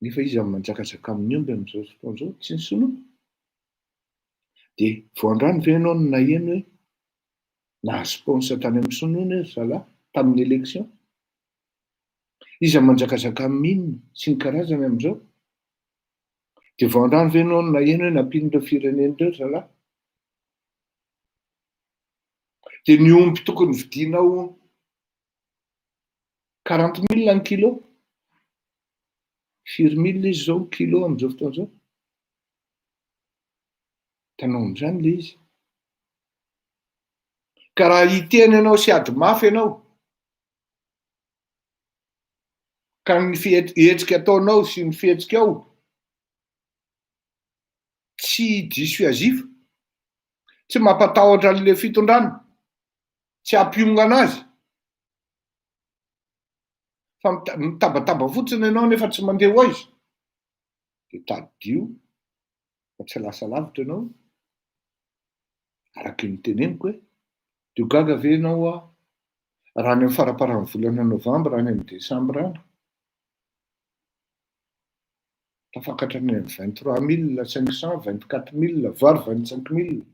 Nefa izy amin'ny manjakazaka amin'ny omby amin'izao fotoana izao tsy ny sinoa. De vao androany ve ianao no naheno hoe nahazo sponsor tany amin'ny Sonono ry zalahy tamin'ny élection? Iza manjakazaka amin'inona sy ny karazany amin'izao? De vao androany ve ianao no naheno hoe nampian'ireo firenen'ireo ry zalahy? De ny omby tokony vidianao 40 000 ny kilo, 4 000 izy zao kilo amin'izao fotoana izao. Tanao amin'izany le izy. Ka raha hiteny ianao sy ady mafy ianao, ka ny hetsika ataonao sy ny fihetsika ao tsy dissuasif, tsy mampatahotra an'le fitondrana, tsy hampiomana anazy, fa mitabataba fotsiny ianao nefa tsy mandeha ho aiza, de tadio fa tsy lasa lavitra ianao. Araky ny teneniko hoe de gaga ve ianao raha ny amin'ny faraparan'ny volana novambra any amin'ny desambra any tafakatra ny 23 500, 24 000, voire 25 000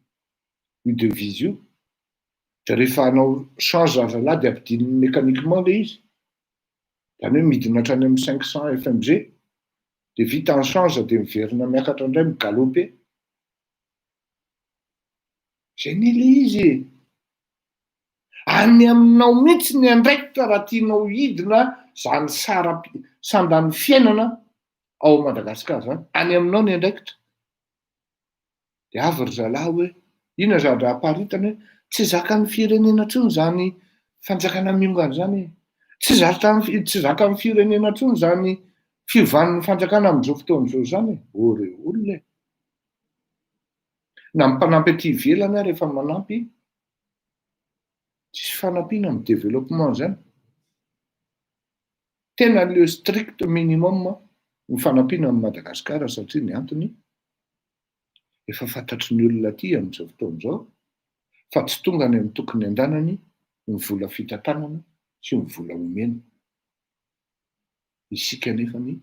io devise io. Dra rehefa anao change zazalahy de ampidininy mécaniquement le izy. Zany hoe midina hatrany amin'ny 500 FMG, de vita ny change de miverina miakatra indray migalopé. Zay ny le izy. Any aminao mihitsy ny andraikitra raha tianao hidina zany sandan'ny fiainana ao Madagasikara zany. Any aminao ny andraikitra. De avy ry zalahy hoe ina zany raha paritany hoe tsy zakan'ny firenena tsony zany fanjakana miongana zany. Tsy zakan'ny firenena tsony zany fiovan'ny fanjakana amin'izao fotoan'izao zany. Ore olona. Na mipanampy aty ivelany rehefa manampy, tsisy fanampiana amin'ny développement zany. Tena le strict minimum ny fanampiana amin'ny Madagasikara satria ny antony efa fantatry ny olona aty amin'izao fotoan'izao fa tsy tonga ny amin'ny tokony andanany ny vola fitantanana sy ny vola omena. Isika nefany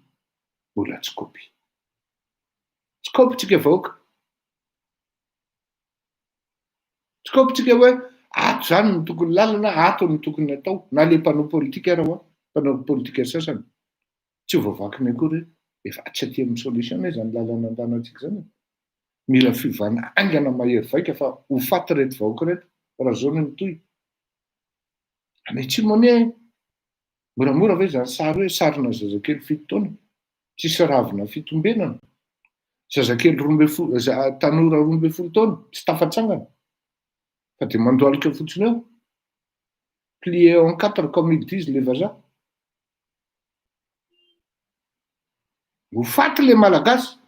mbola tsy kopy. Tsy kopytsika vahoaka. Tsy kopytsika hoe ato zany ny tokony lalana, ato ny tokony atao. Na le mpanao politika ary ho mpanao politika sasany. Tsy voavaky ny akory efa tsy aty amin'ny solution zany lalana andanantsika zany. Mila fivana aingana mahery vaika fa ho faty reto vahoaka reto raha zao ny toy. Ame tsy monie moramora ve zany sary hoe sarina zazakely 7 taona, tsisy ravina fitombenana. Zazakely tanora 12 taona, tsy tafatsangana. Fa de mandoalika fotsiny eo. Plié en 4 comme ils disent les vazaha. Ho faty le malagasy.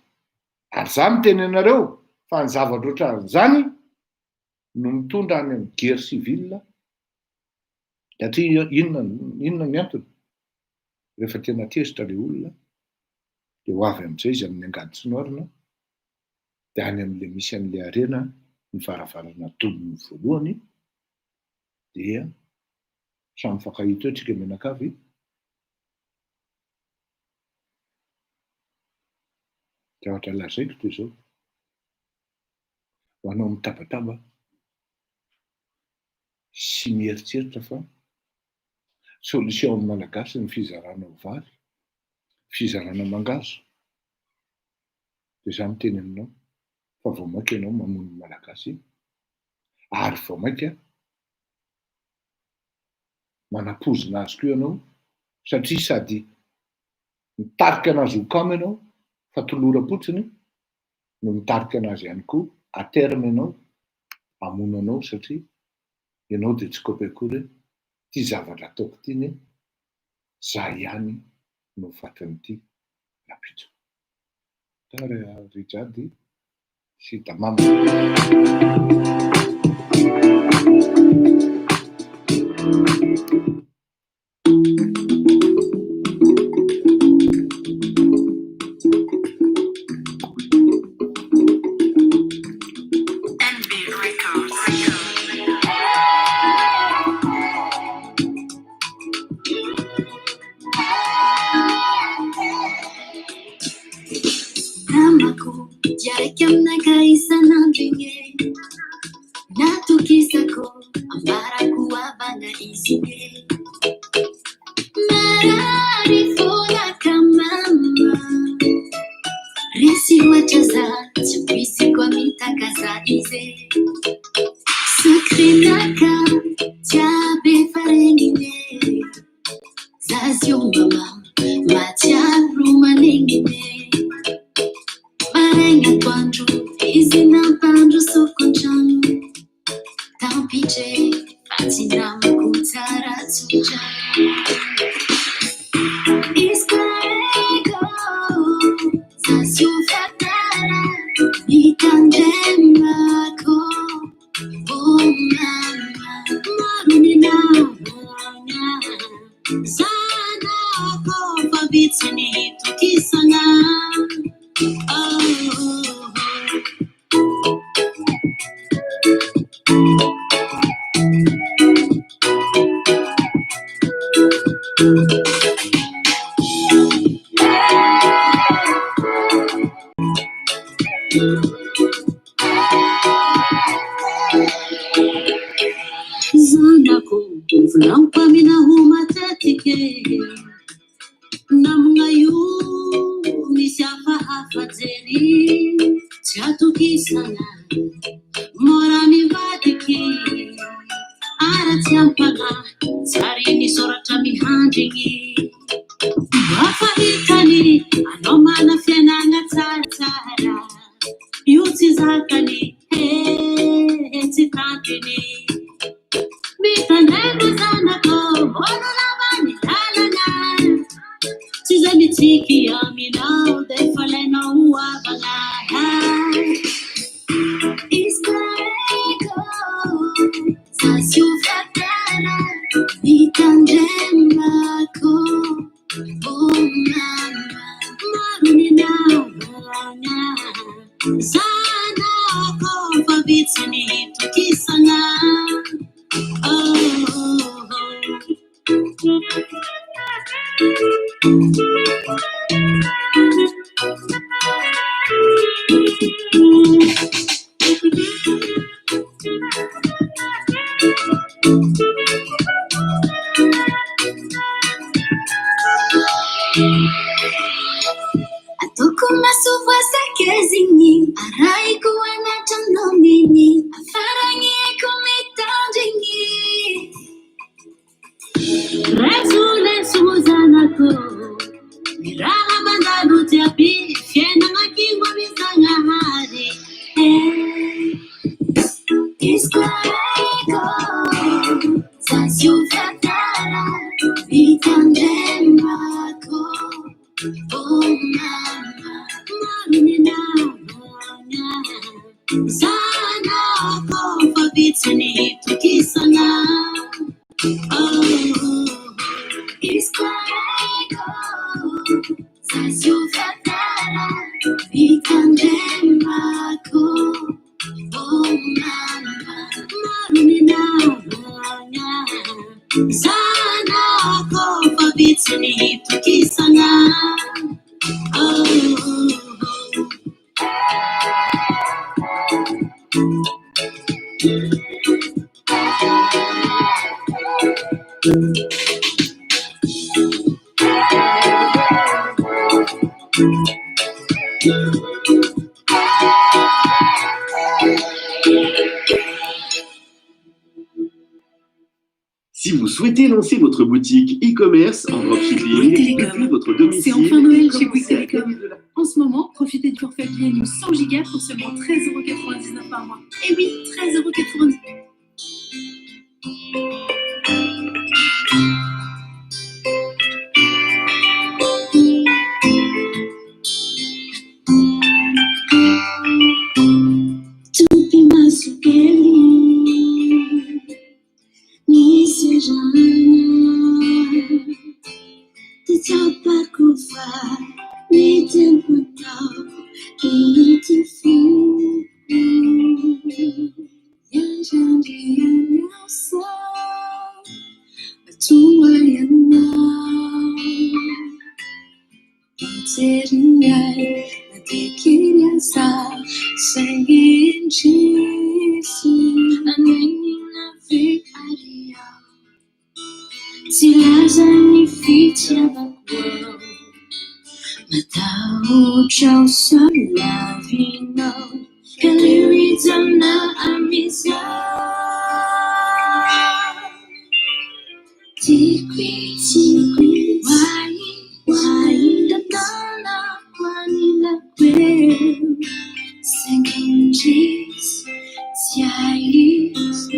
Ary za miteny anareo fa ny zavatra ohatran'izany no mitondra any amin'ny guerre civile. Satria inona ny antony? Rehefa tena tezitra le olona de ho avy amin'izay izy amin'ny angady sinoarina de any amin'le misy an'le arena ny varavarana tolony voalohany dia samy fakahita eo tsika menakavy. De ohatra lazaiko toy izao. Ho anao mitabataba sy mieritreritra fa solution amin'ny malagasy ny fizarana ho vary, fizarana mangazo. De za miteny aminao fa vao maika ianao mamono malagasy ary vao maika manapozina azy koa ianao satria sady mitarika anazy ho kamo ianao fa toloram-potsiny no mitarika anazy ihany koa à terme ianao hamono anao satria ianao de tsy kopy akory ty zavatra ataoko ty za ihany no fatin'ity lapitso. Tare Richard sy tamama. Fulampamina humatatike namngayu misafahafadzeni chatukisana morani vadiki aratiampana sarini sorata mihandringi wafahitani anomana fianana tsaratsara yutsizakani etsikantini mitanendo zanako bonolavani talana tizamitiki yaminao defalena uwavanga Iskareko sasiufatara itandemako omama maruninawana sana kofavitsani tukisana Atokuma suva sakezini araiku anatandomini afarangi kumitandingi Resule suzanako miraha bandadu tiapi fiena makiwa misanga hari Iskareko sasiufatara itandemako Oh mama, maruninawana sana kofavitsani tukisana Iskareko sasiufatara itandemako Oh mama, maruninawana sana kofavitsani tukisana Si vous souhaitez lancer votre boutique e-commerce en dropshipping depuis votre domicile, c'est enfin Noël chez Bouygues commencez à Télécom. gagner de la- En ce moment, profitez du forfait Premium 100 Go pour seulement 13,99 € par mois. Et oui, 13,99 €. Tupi masukeli nisejana titapakufa nitemputao kitifu yajandianyasa atumayana Interior natikiriasa saying Jesus anenina vikaria silazani fitia bakwa matao chao salavino kalirizana amisa Tikwi, why, tatana, kwanila kwe, singing Jesus, tiais,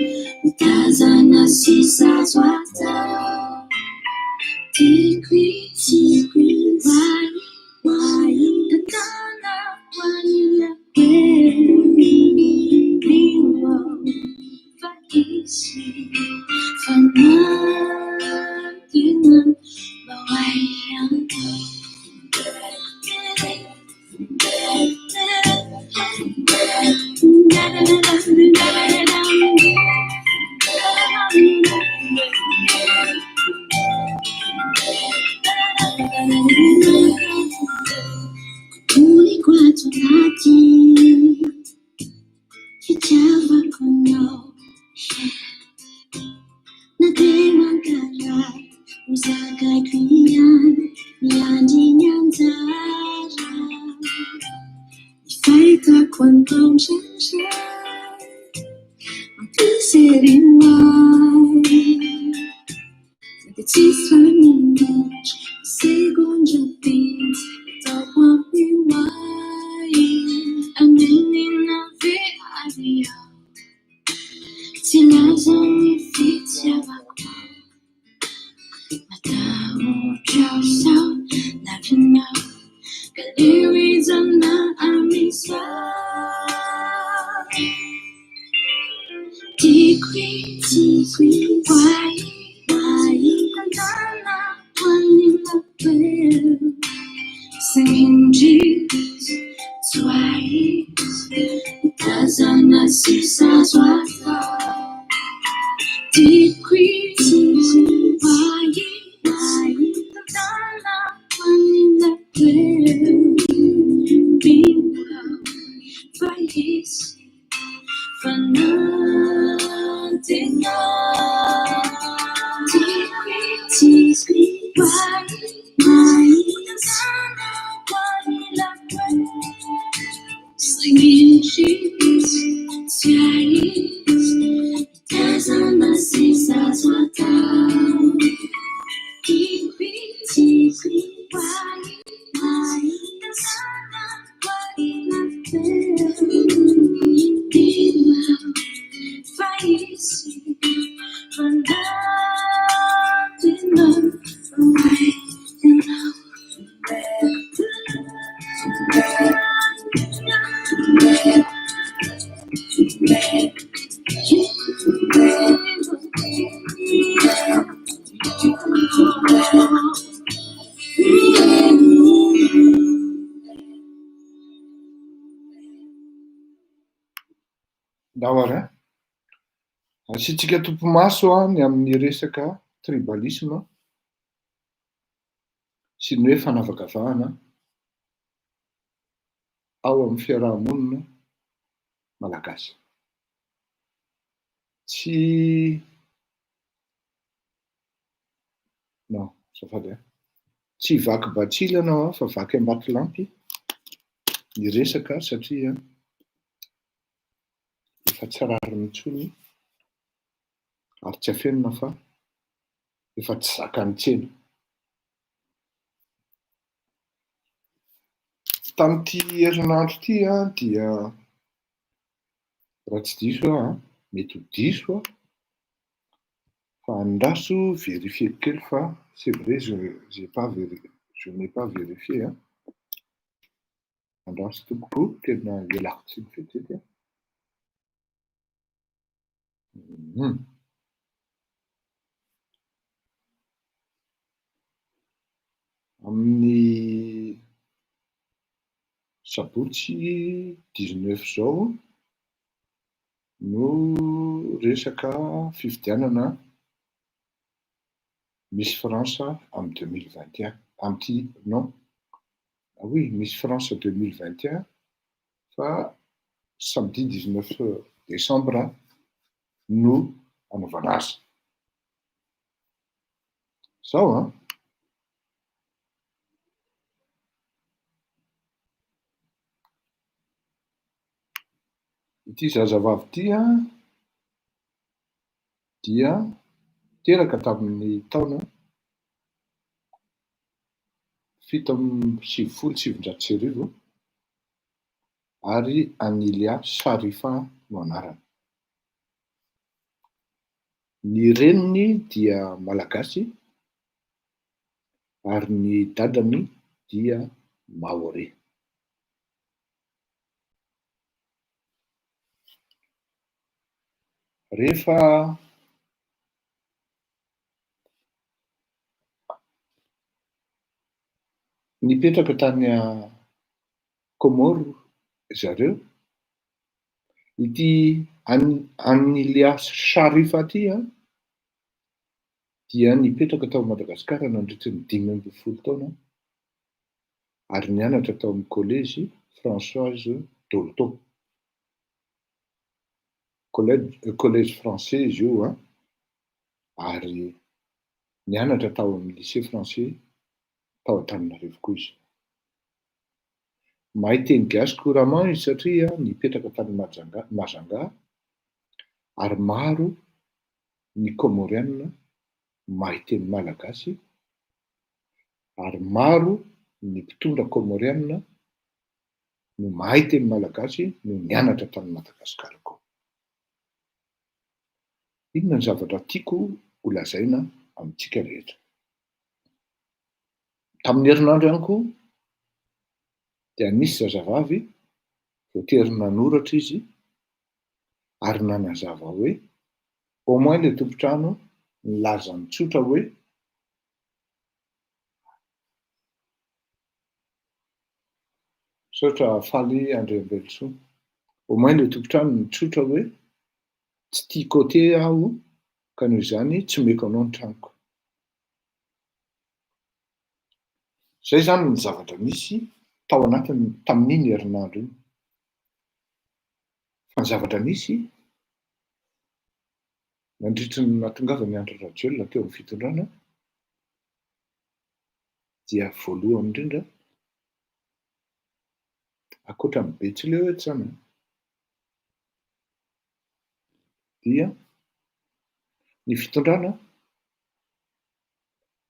tazana sisa swata. Tikwi, why, tatana, kwanila kwe, bingo, vaisi, Fanatingan bawayan Uli kwa tunati Kichava kono Nadema Serem It's running segundo beats Talk what we want A menina viaria Se nas anificia Matao Chao Sao Lavina Kalirizana Amisa Tikwi Why Kantana Wanina Well Singing Jesus Twice Kazana Sisa Swata Tikwi Why Kantana Wanina Well Bingo Faiz Fanatina Tikwi Why Kantana Wanina Well Singing Jesus Twice Kazana Sisa Swata Tikwi Why Kantana Wanina Well Faiz Fanatina Davara asitsika tompomaso ny amin'ny resaka tribalisme sy ny hoe fanavakavahana ao amin'ny fiarahamonina malagasy. Tsy non, zafady tsy vaky batsila anao fa vaky ambatilampy ny resaka satria efa tsy rariny intsony ary tsy afenina fa efa tsy zakany tsena. Tamin'ity herinandro ity dia raha tsy diso mety ho diso fa andraso vérifier kely fa c'est vrai je n'ai pas vérifié andraso tompoko tena ialako tsiny fetety amin'ny sabotsy 19 zao no resaka fifidianana Miss France amin'ny 2021 amin'ity non oui Miss France 2021 fa samedi 19 décembre no anaovana azy zao ity zazavavy ity dia teraka tamin'ny taona 779 ary Anilia Sharifa no anarany. Ny reniny dia malagasy ary ny dadany dia maoré. Rehefa nipetraka tany Komoro zareo, ity Anilia Sharifa ity dia nipetraka tao Madagasikara nandritra ny 15 taona ary nianatra tao amin'ny collège Françoise Dolto. Collège français izy io ary nianatra tao amin'ny lycée français tao Antananarivo koa izy. Mahay teny gasy couramment izy satria nipetraka tany Majanga Ary maro ny Comorienne mahay teny malagasy, ary maro ny mpitondra Comorienne no mahay teny malagasy no nianatra tany Madagasikara koa. Inona ny zavatra tiako ho lazaina amintsika rehetra. Tamin'ny herinandro ihany koa dia nisy zazavavy voatery nanoratra izy ary nanazava hoe au moins le tompontrano nilaza mitsotra hoe sotra faly André Belsoa, au moins le tompontrano mitsotra hoe tsy tia côté aho ka noho izany tsy meko anao ny tranoko. Zay zany ny zavatra nisy tao anatiny tamin'iny herinandro iny. Fa ny zavatra nisy nandritry ny nahatongavany Andry Rajoelina teo amin'ny fitondrana dia voalohany indrindra akoatra ny Betsileo eto zany dia ny fitondrana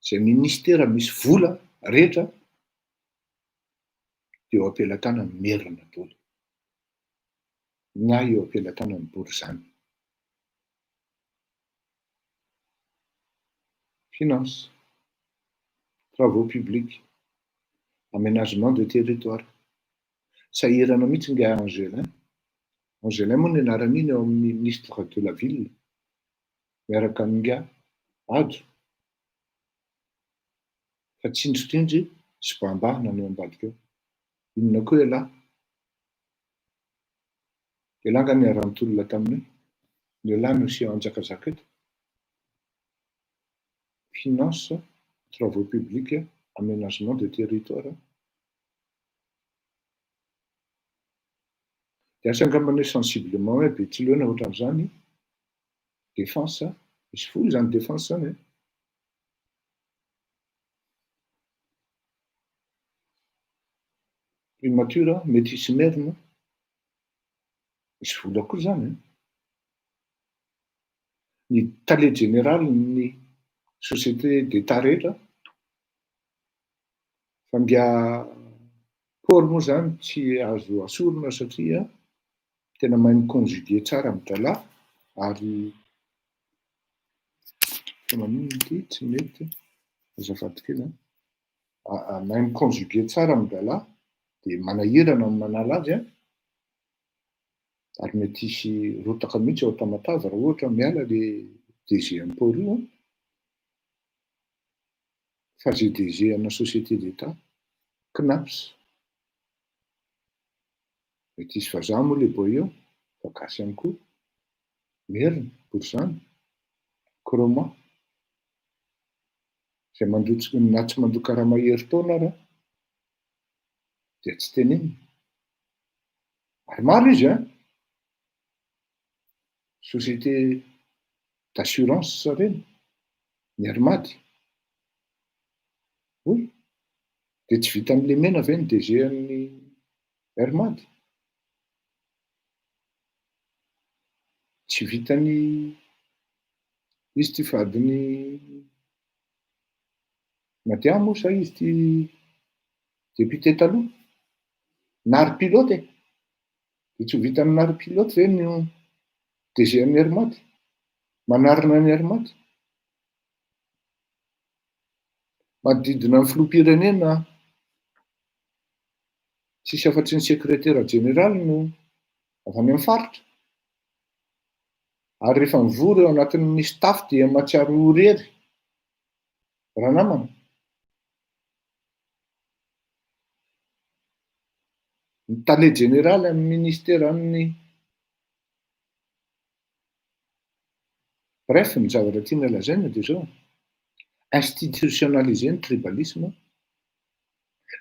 izay ministera misy vola rehetra dia eo ampelantanany Merina daholo na eo ampelantanany Borizany. Finance, travaux publics, aménagement de territoire. Sahirana mihitsy nga Angelin. Angelin moa ny anaran'iny eo amin'ny ministre de la ville miaraka amin'nga Ado. Fa tsindritsindry sy bambahana ny ambadika eo. Inona koa ialahy? Ialahy nga niara-nitolona taminay. Ny ialahy no sia anjakazaka eto. Finance, travaux publics, aménagement de territoire. Dia asa angambany sensiblement hoe Betsileo na ohatran'izany. Défense, misy fo izany défense zany. Primature, métis Merina. Misy vola koa zany. Ny tale général ny société d'État rehetra. Fa ngia Paul moa zany tsy azo asorina satria tena mahay miconjuguer tsara amin'ny dalahy ary manino ty tsy mety azafady kely mahay miconjuguer tsara amin'ny dalahy dia manahirana amin'ny manala azy ary mety hisy rotaka mihitsy ao Tamatave raha ohatra miala le DG impôt io fa zay DG ana société d'État CNAPS. Mety hisy vazaha moa le boy eo fa gasy ihany koa Merina, Borizany, Kroma zay mandrotsy na tsy mandoka raha mahery taona ara dia tsy tenenina. Ary maro izy société d'assurance reny ny Armady. Oui, dia tsy vita amin'le mena ve ny DG amin'ny Armady? Tsy vitany izy ty fadiny Madia moa sa izy ty député taloha nary pilote dia tsy vitany nary pilote ve ny DG amin'ny Armady manarina ny Armady. Manodidina ny filoham-pirenena tsisy afa-tsy ny secrétaire général no avy any amin'ny faritra. Ary rehefa mivory eo anatin'ny staff dia mahatsiaro irery raha namana. Ny tale général amin'ny ministère amin'ny bref ny zavatra tiana lazaina dia zao institutionnaliser ny tribalisme.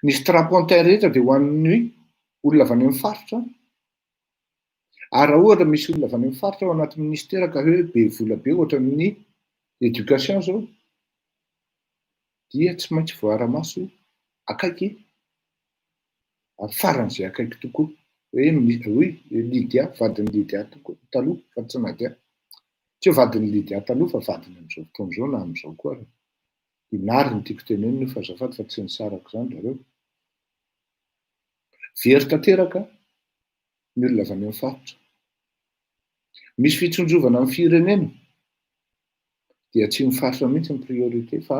Ny strapontin rehetra dia ho an'ny olona avy any amin'ny faritra. Ary raha ohatra misy olona avy any amin'ny faritra ao anaty ministera ka hoe be vola be ohatra ny éducation zao dia tsy maintsy voara-maso akaiky ary faran'izay akaiky tokoa hoe Lydia vadiny Lydia taloha fa tsy Nadia. Tsy ho vadiny Lydia taloha fa vadiny amin'izao fotoana izao na amin'izao koa ary. Inary ny tiako teneny no fazafady fa tsy nisarako izany zareo. Very tanteraka ny olona avy any amin'ny faritra. Misy fitsonjovana amin'ny firenena dia tsy mifaritra mihitsy ny priorité fa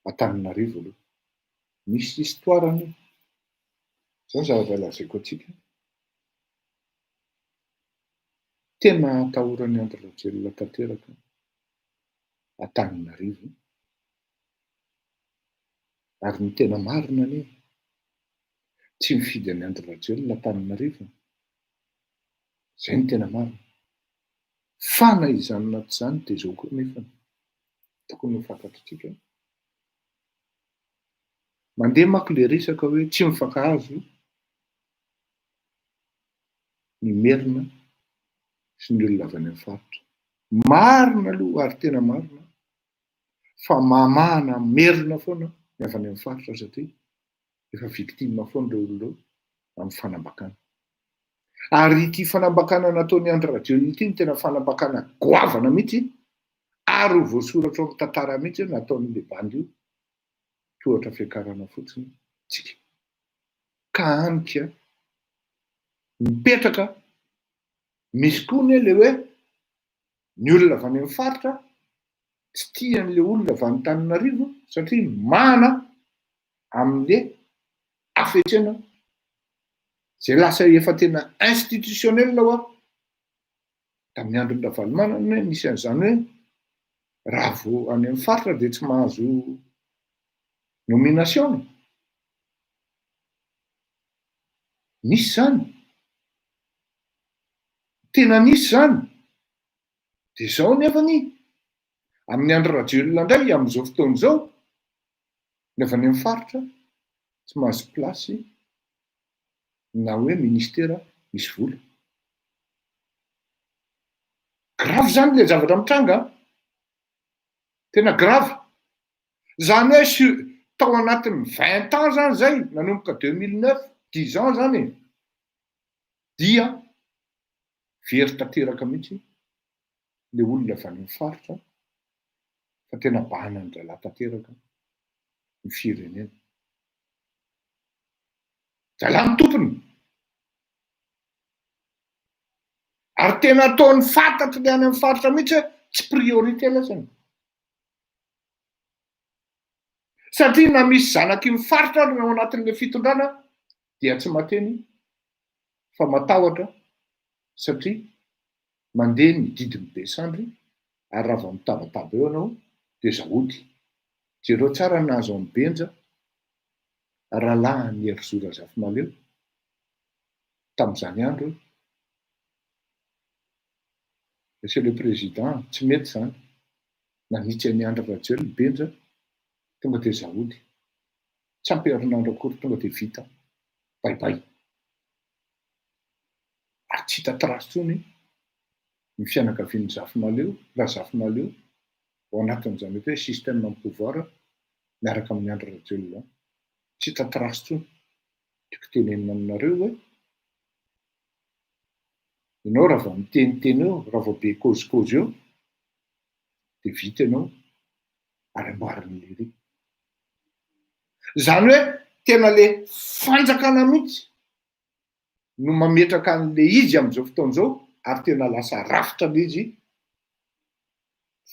Antananarivo aloha. Misy histoirany. Izao ny zavatra lazaiko antsika. Tena atahorany Andry Rajoelina tanteraka Antananarivo. Ary ny tena marina anie, tsy mifidy any Andry Rajoelina Antananarivo. Izay ny tena marina. Fa na izany na tsy izany dia izao koa nefa tokony ho fantatritsika. Mandeha manko ilay resaka hoe tsy mifankahazo ny Merina sy ny olona avy any amin'ny faritra. Marina aloha ary tena marina fa mamana Merina foana ny avy any amin'ny faritra satria efa victime foana ireo olona amin'ny fanambakana. Ary ity fanambakana nataon'ny Andry Rajoelina ity ny tena fanambakana goavana mihitsy ary ho voasoratra amin'ny tantara mihitsy nataon'ilay bandy io tohatra fiakarana fotsiny tsika. Ka anika mipetraka misy koa ny ilay hoe ny olona avy any amin'ny faritra tsy tian'ilay olona avy any Antananarivo satria mana amin'ilay hafetsena izay lasa efa tena institutionnel hoa tamin'ny andron'ny Ravalomanana nisy an'izany hoe raha vao any amin'ny faritra dia tsy mahazo nomination. Nisy izany. Tena nisy izany. Dia izao nefany amin'ny Andry Rajoelina indray amin'izao fotoana izao ny avy any amin'ny faritra tsy mahazo plasy na hoe ministera misy vola. Grave izany ilay zavatra mitranga. Tena grave. Izany hoe tao anatin'ny 20 ans zany zay nanomboka 2009, 10 ans zany dia very tanteraka mihitsy ilay olona avy any amin'ny faritra fa tena bahana ny drala tanteraka ny firenena. Drala ny tompony. Ary tena ataony fantatry ilay any amin'ny faritra mihitsy hoe tsy priorité lasany. Satria na misy zanaky mifaritra ary ao anatin'ilay fitondrana dia tsy mateny fa matahotra satria mandeha ny didiny be sandry ary raha vao mitabataba eo ianao dia zahody. Jereo tsara nahazo amin'ny Benja rahalahy ny Hery Zoro Razafinaleo tamin'izany andro. Monsieur le Président, tsy mety izany. Nanitsy any Andry Rajoelina Benja tonga dia zahody. Tsy ampy herinandro akory tonga dia vita. Baibay. Ary tsy hita trasy intsony ny fianakavian'ny Razafinaleo, Razafinaleo ao anatin'izany hoe système ny pouvoir miaraka amin'ny Andry Rajoelina. Tsy hita trasy intsony. Tiako tenenina aminareo hoe ianao raha vao miteniteny eo, raha vao be kozikozy eo dia vita ianao ary amboariny lery. Izany hoe tena ilay fanjakana mihitsy no mametraka an'ilay izy amin'izao fotoana izao ary tena lasa rafitra ilay izy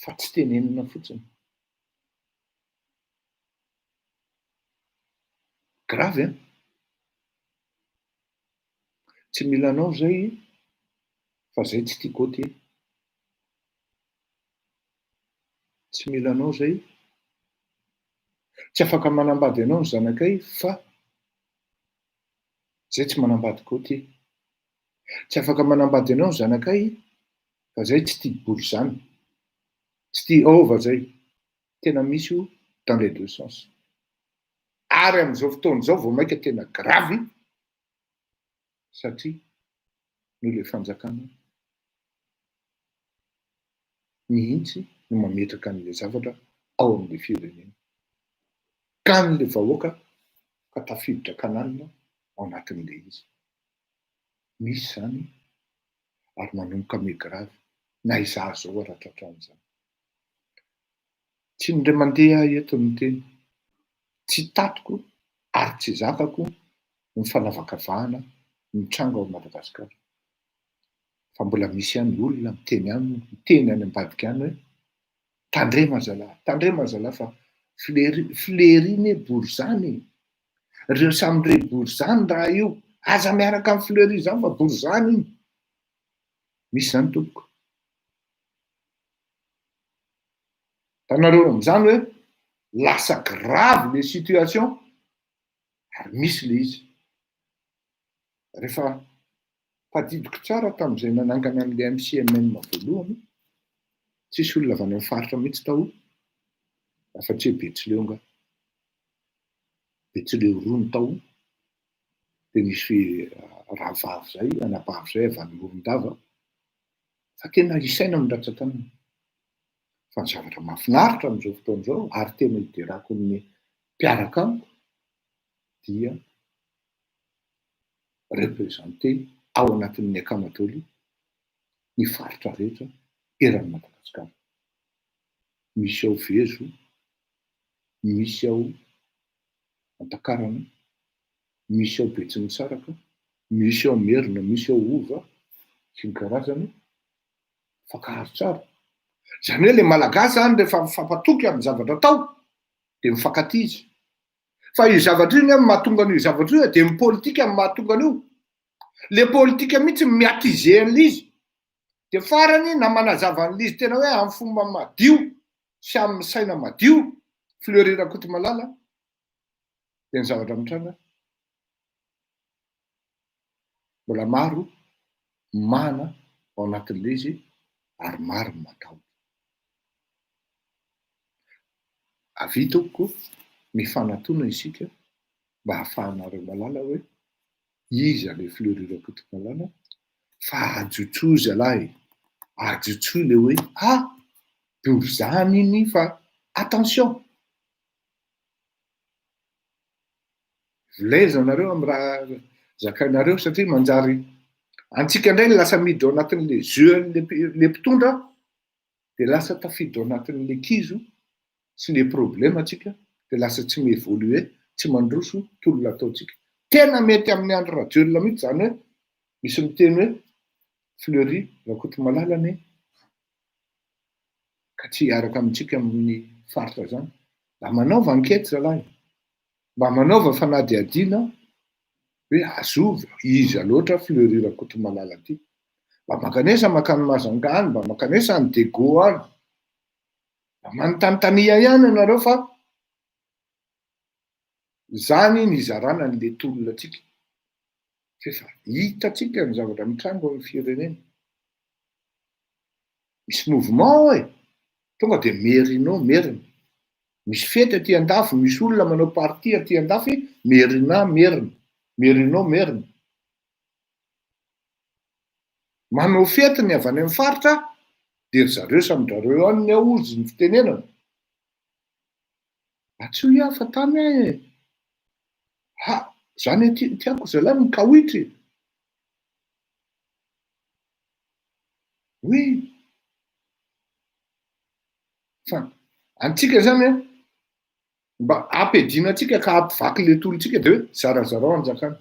fa tsy tenenina fotsiny. Grave hein? Tsy mila anao zay fa zay tsy tiako aty. Tsy mila anao zay. Tsy afaka manambady anao ny zanakay fa zay tsy manambadiko aty. Tsy afaka manambady anao ny zanakay fa zay tsy tia bory izany. Tsy tia ova zay. Tena misy io dans les deux sens. Ary amin'izao fotoana izao vao maika tena gravy satria no ilay fanjakana mihitsy no mametraka an'ilay zavatra ao amin'ilay firenena. Ka n'ilay vahoaka ka tafiditra kanalina ao anatin'ilay izy. Misy izany ary manomboka ame gravy na izaho zao aratratraan'izany. Tsy ndray mandeha eto ny teny, tsy tatiko ary tsy zakako ny fanavakavahana mitrango ao Madagasikara. Fa mbola misy ihany olona miteny any ambadika any hoe tandrema zalahy fa Fleury Borizany. Ireo samyre Borizany raha io, aza miaraka amin'ny Fleury zany fa Borizany iny. Misy zany tompoko. Tanareo amin'izany hoe lasa grave le situation ary misy le izy. Rehefa tadidiko tsara tamin'izay nanangana an'le MCMN voalohany, tsisy olona avy any amin'ny faritra mihitsy tao, afa-tsy hoe Betsileo nga. Betsileo rony tao, dia nisy rahavavy zay, anabavy zay avy any Morondava, fa tena isaina amin'ny ratsan-tanana. Fa ny zavatra mahafinaritra amin'izao fotoana izao ary tena hiderako ny mpiaraka amiko dia representé ao anatin'ny ankamaroany ny faritra rehetra eran'ny Madagasikara. Misy ao Vezo, misy ao Antakarana, misy ao Betsimisaraka, misy ao Merina, misy ao Ova, sy ny karazany. Fankahazo tsara. Zany hoe le malagasy zany rehefa mifampatoky amin'ny zavatra atao dia mifankatizy. Fa io zavatra io mahatonga an'io zavatra io dia ny politika mahatonga an'io. Le politika mihitsy miatize an'izy. Dia farany na manazava an'izy tena hoe amin'ny fomba madio sy amin'ny saina madio, Fleury Rakotomalala, dia ny zavatra mitranga. Mbola maro mana ao anatin'ilay izy ary maro ny matao. Avitako mifanatona isika mba hahafahanareo malala hoe iza le Fleury Rakotomalala, fa ajotsoa zalahy, ajotsoa le hoe Borizany iny fa attention. Vilezanareo amin'ny raha zakainareo satria manjary antsika indray lasa miditra ao anatin'le jeu le mpitondra dia lasa tafiditra ao anatin'le kizo sy le problème atsika dia lasa tsy mievolue, tsy mandroso tolona ataotsika. Tena mety amin'ny andro radiolona mihitsy zany hoe misy miteny hoe Fleury Rakotomalala ne ka tsy hiaraka amintsika amin'ny faritra zany. Mba manaova ankety zalahy, mba manaova fanadihadiana hoe azova iza loatra Fleury Rakotomalala ty. Mba makanesa makany Mazangany, mba makanesa any Dego any, mba manontanontania ihany ianareo fa zany ny izarana an'le tolona atsika. Fefa hitatsika ny zavatra mitrango amin'ny firenena. Misy mouvement e, tonga dia Merina. Misy fety aty andafy, misy olona manao parti aty andafy, Merina. Manao fety ny avy any amin'ny faritra, dia zareo samyndrareo any ny aozy ny fitenenana. Atsio iaho fa tamy e. Zany tiako zalahy ny kawitry. Oui. Fa antsika zany mba ampediana atsika ka ampivaky le tolontsika dia hoe zarazarao anjakana.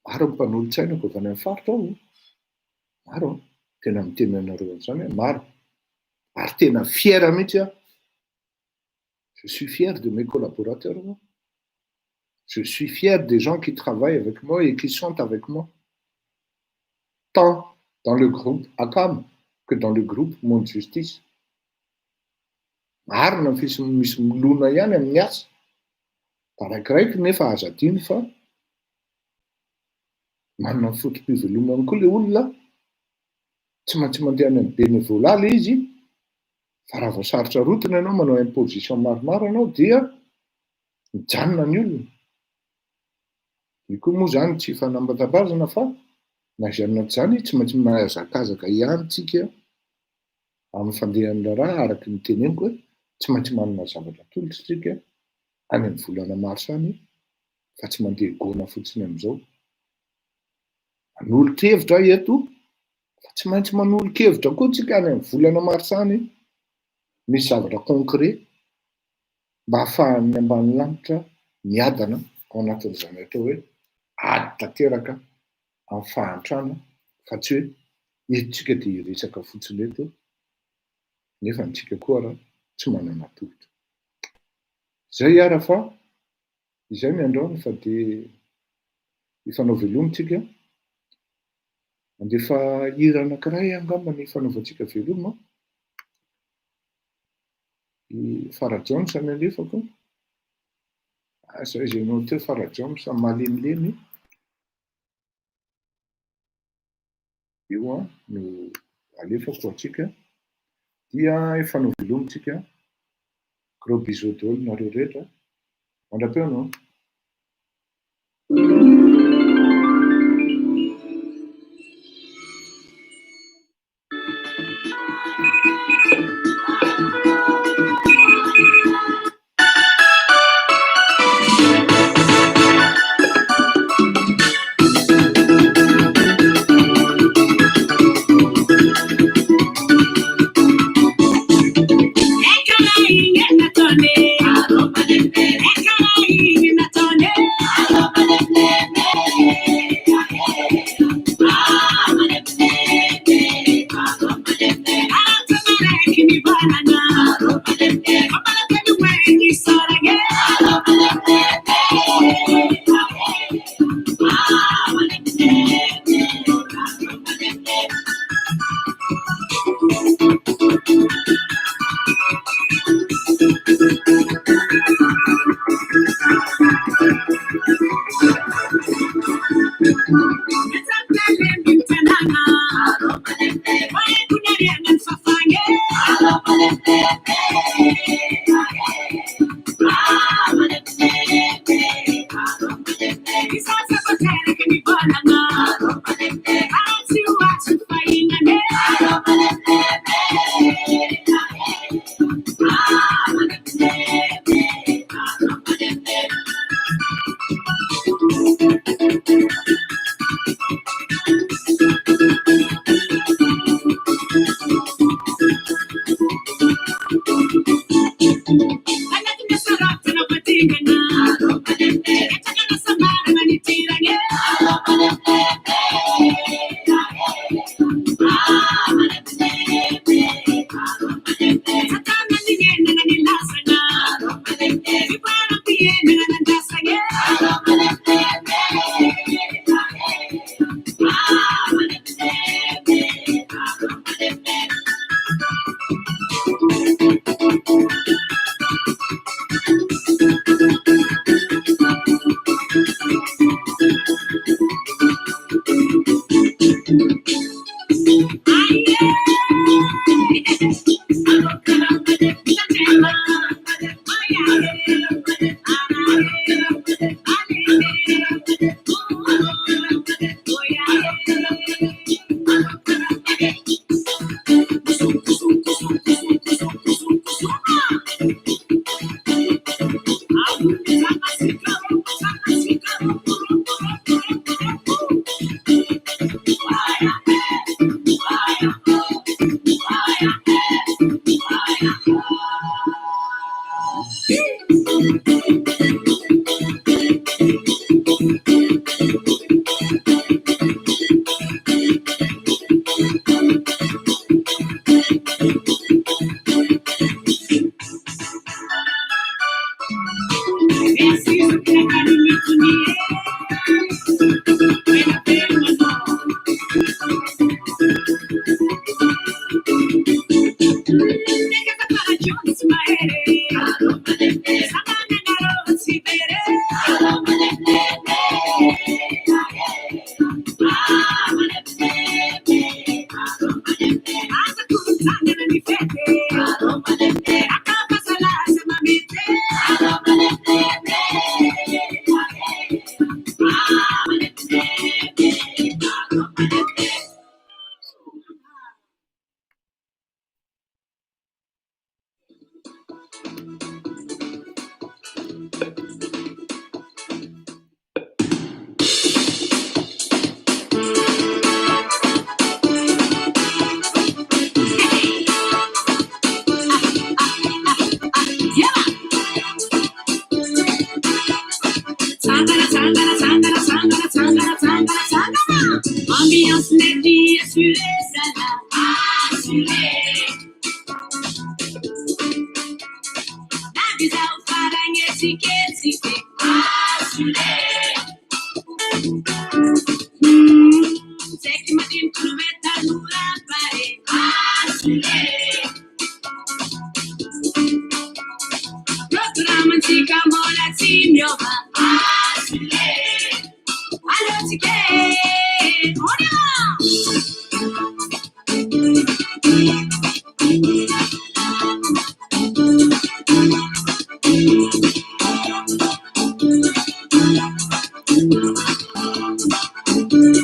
Maro ny mpanolontsaina ko avy any amin'ny faritra ao. Maro, tena miteny anareo an'izany hoe maro. Ary tena fier mihitsy aho. Je suis fier de mes collaborateurs. Je suis fier des gens qui travaillent avec moi et qui sont avec moi. Tant dans le groupe ACAM que dans le groupe Monde Justice. Marina misy milona ihany amin'ny asa. Taraikiraiky nefa azadiny fa manana ny fotom-pivelomany koa le olona. Tsy maintsy mandeha any amin'ny bénévolat le izy. Fa raha vao sarotra rotona ianao manao imposition maromaro ianao dia mijanona ny olona. Io koa moa zany tsy fanambatambazana fa na izany zany tsy maintsy mahazakazaka ihany tsika amin'ny fandehan'ny raha araka ny teneniko hoe tsy maintsy manana zavatra tolotra tsika any amin'ny volana marsany fa tsy mandeha gona fotsiny amin'izao. Manolotra hevitra eto fa tsy maintsy manolo-kevitra koa tsika any amin'ny volana marsany misy zavatra concret mba ahafahan'ny ambany lanitra miadana ao anatin'izany atao hoe ady tanteraka amin'ny fahantrana fa tsy hoe etontsika dia iresaka fotsiny eto nefa ntsika koa raha tsy manana tovitra. Zay ara fa izay miandraony fa dia ifanao velomintsika andefa hira anankiray angamba ny fanaovantsika veloma Farah Jones ny alefako zay zay nao teo Farah Jones malemilemy io no alefako atsika dia ifanao velomintsika. Gros bisous daholo nareo rehetra. Mandra-peo anao. Sei che mi introvetta nulla fare. Rottura mantica mola si miova. Allora si chiede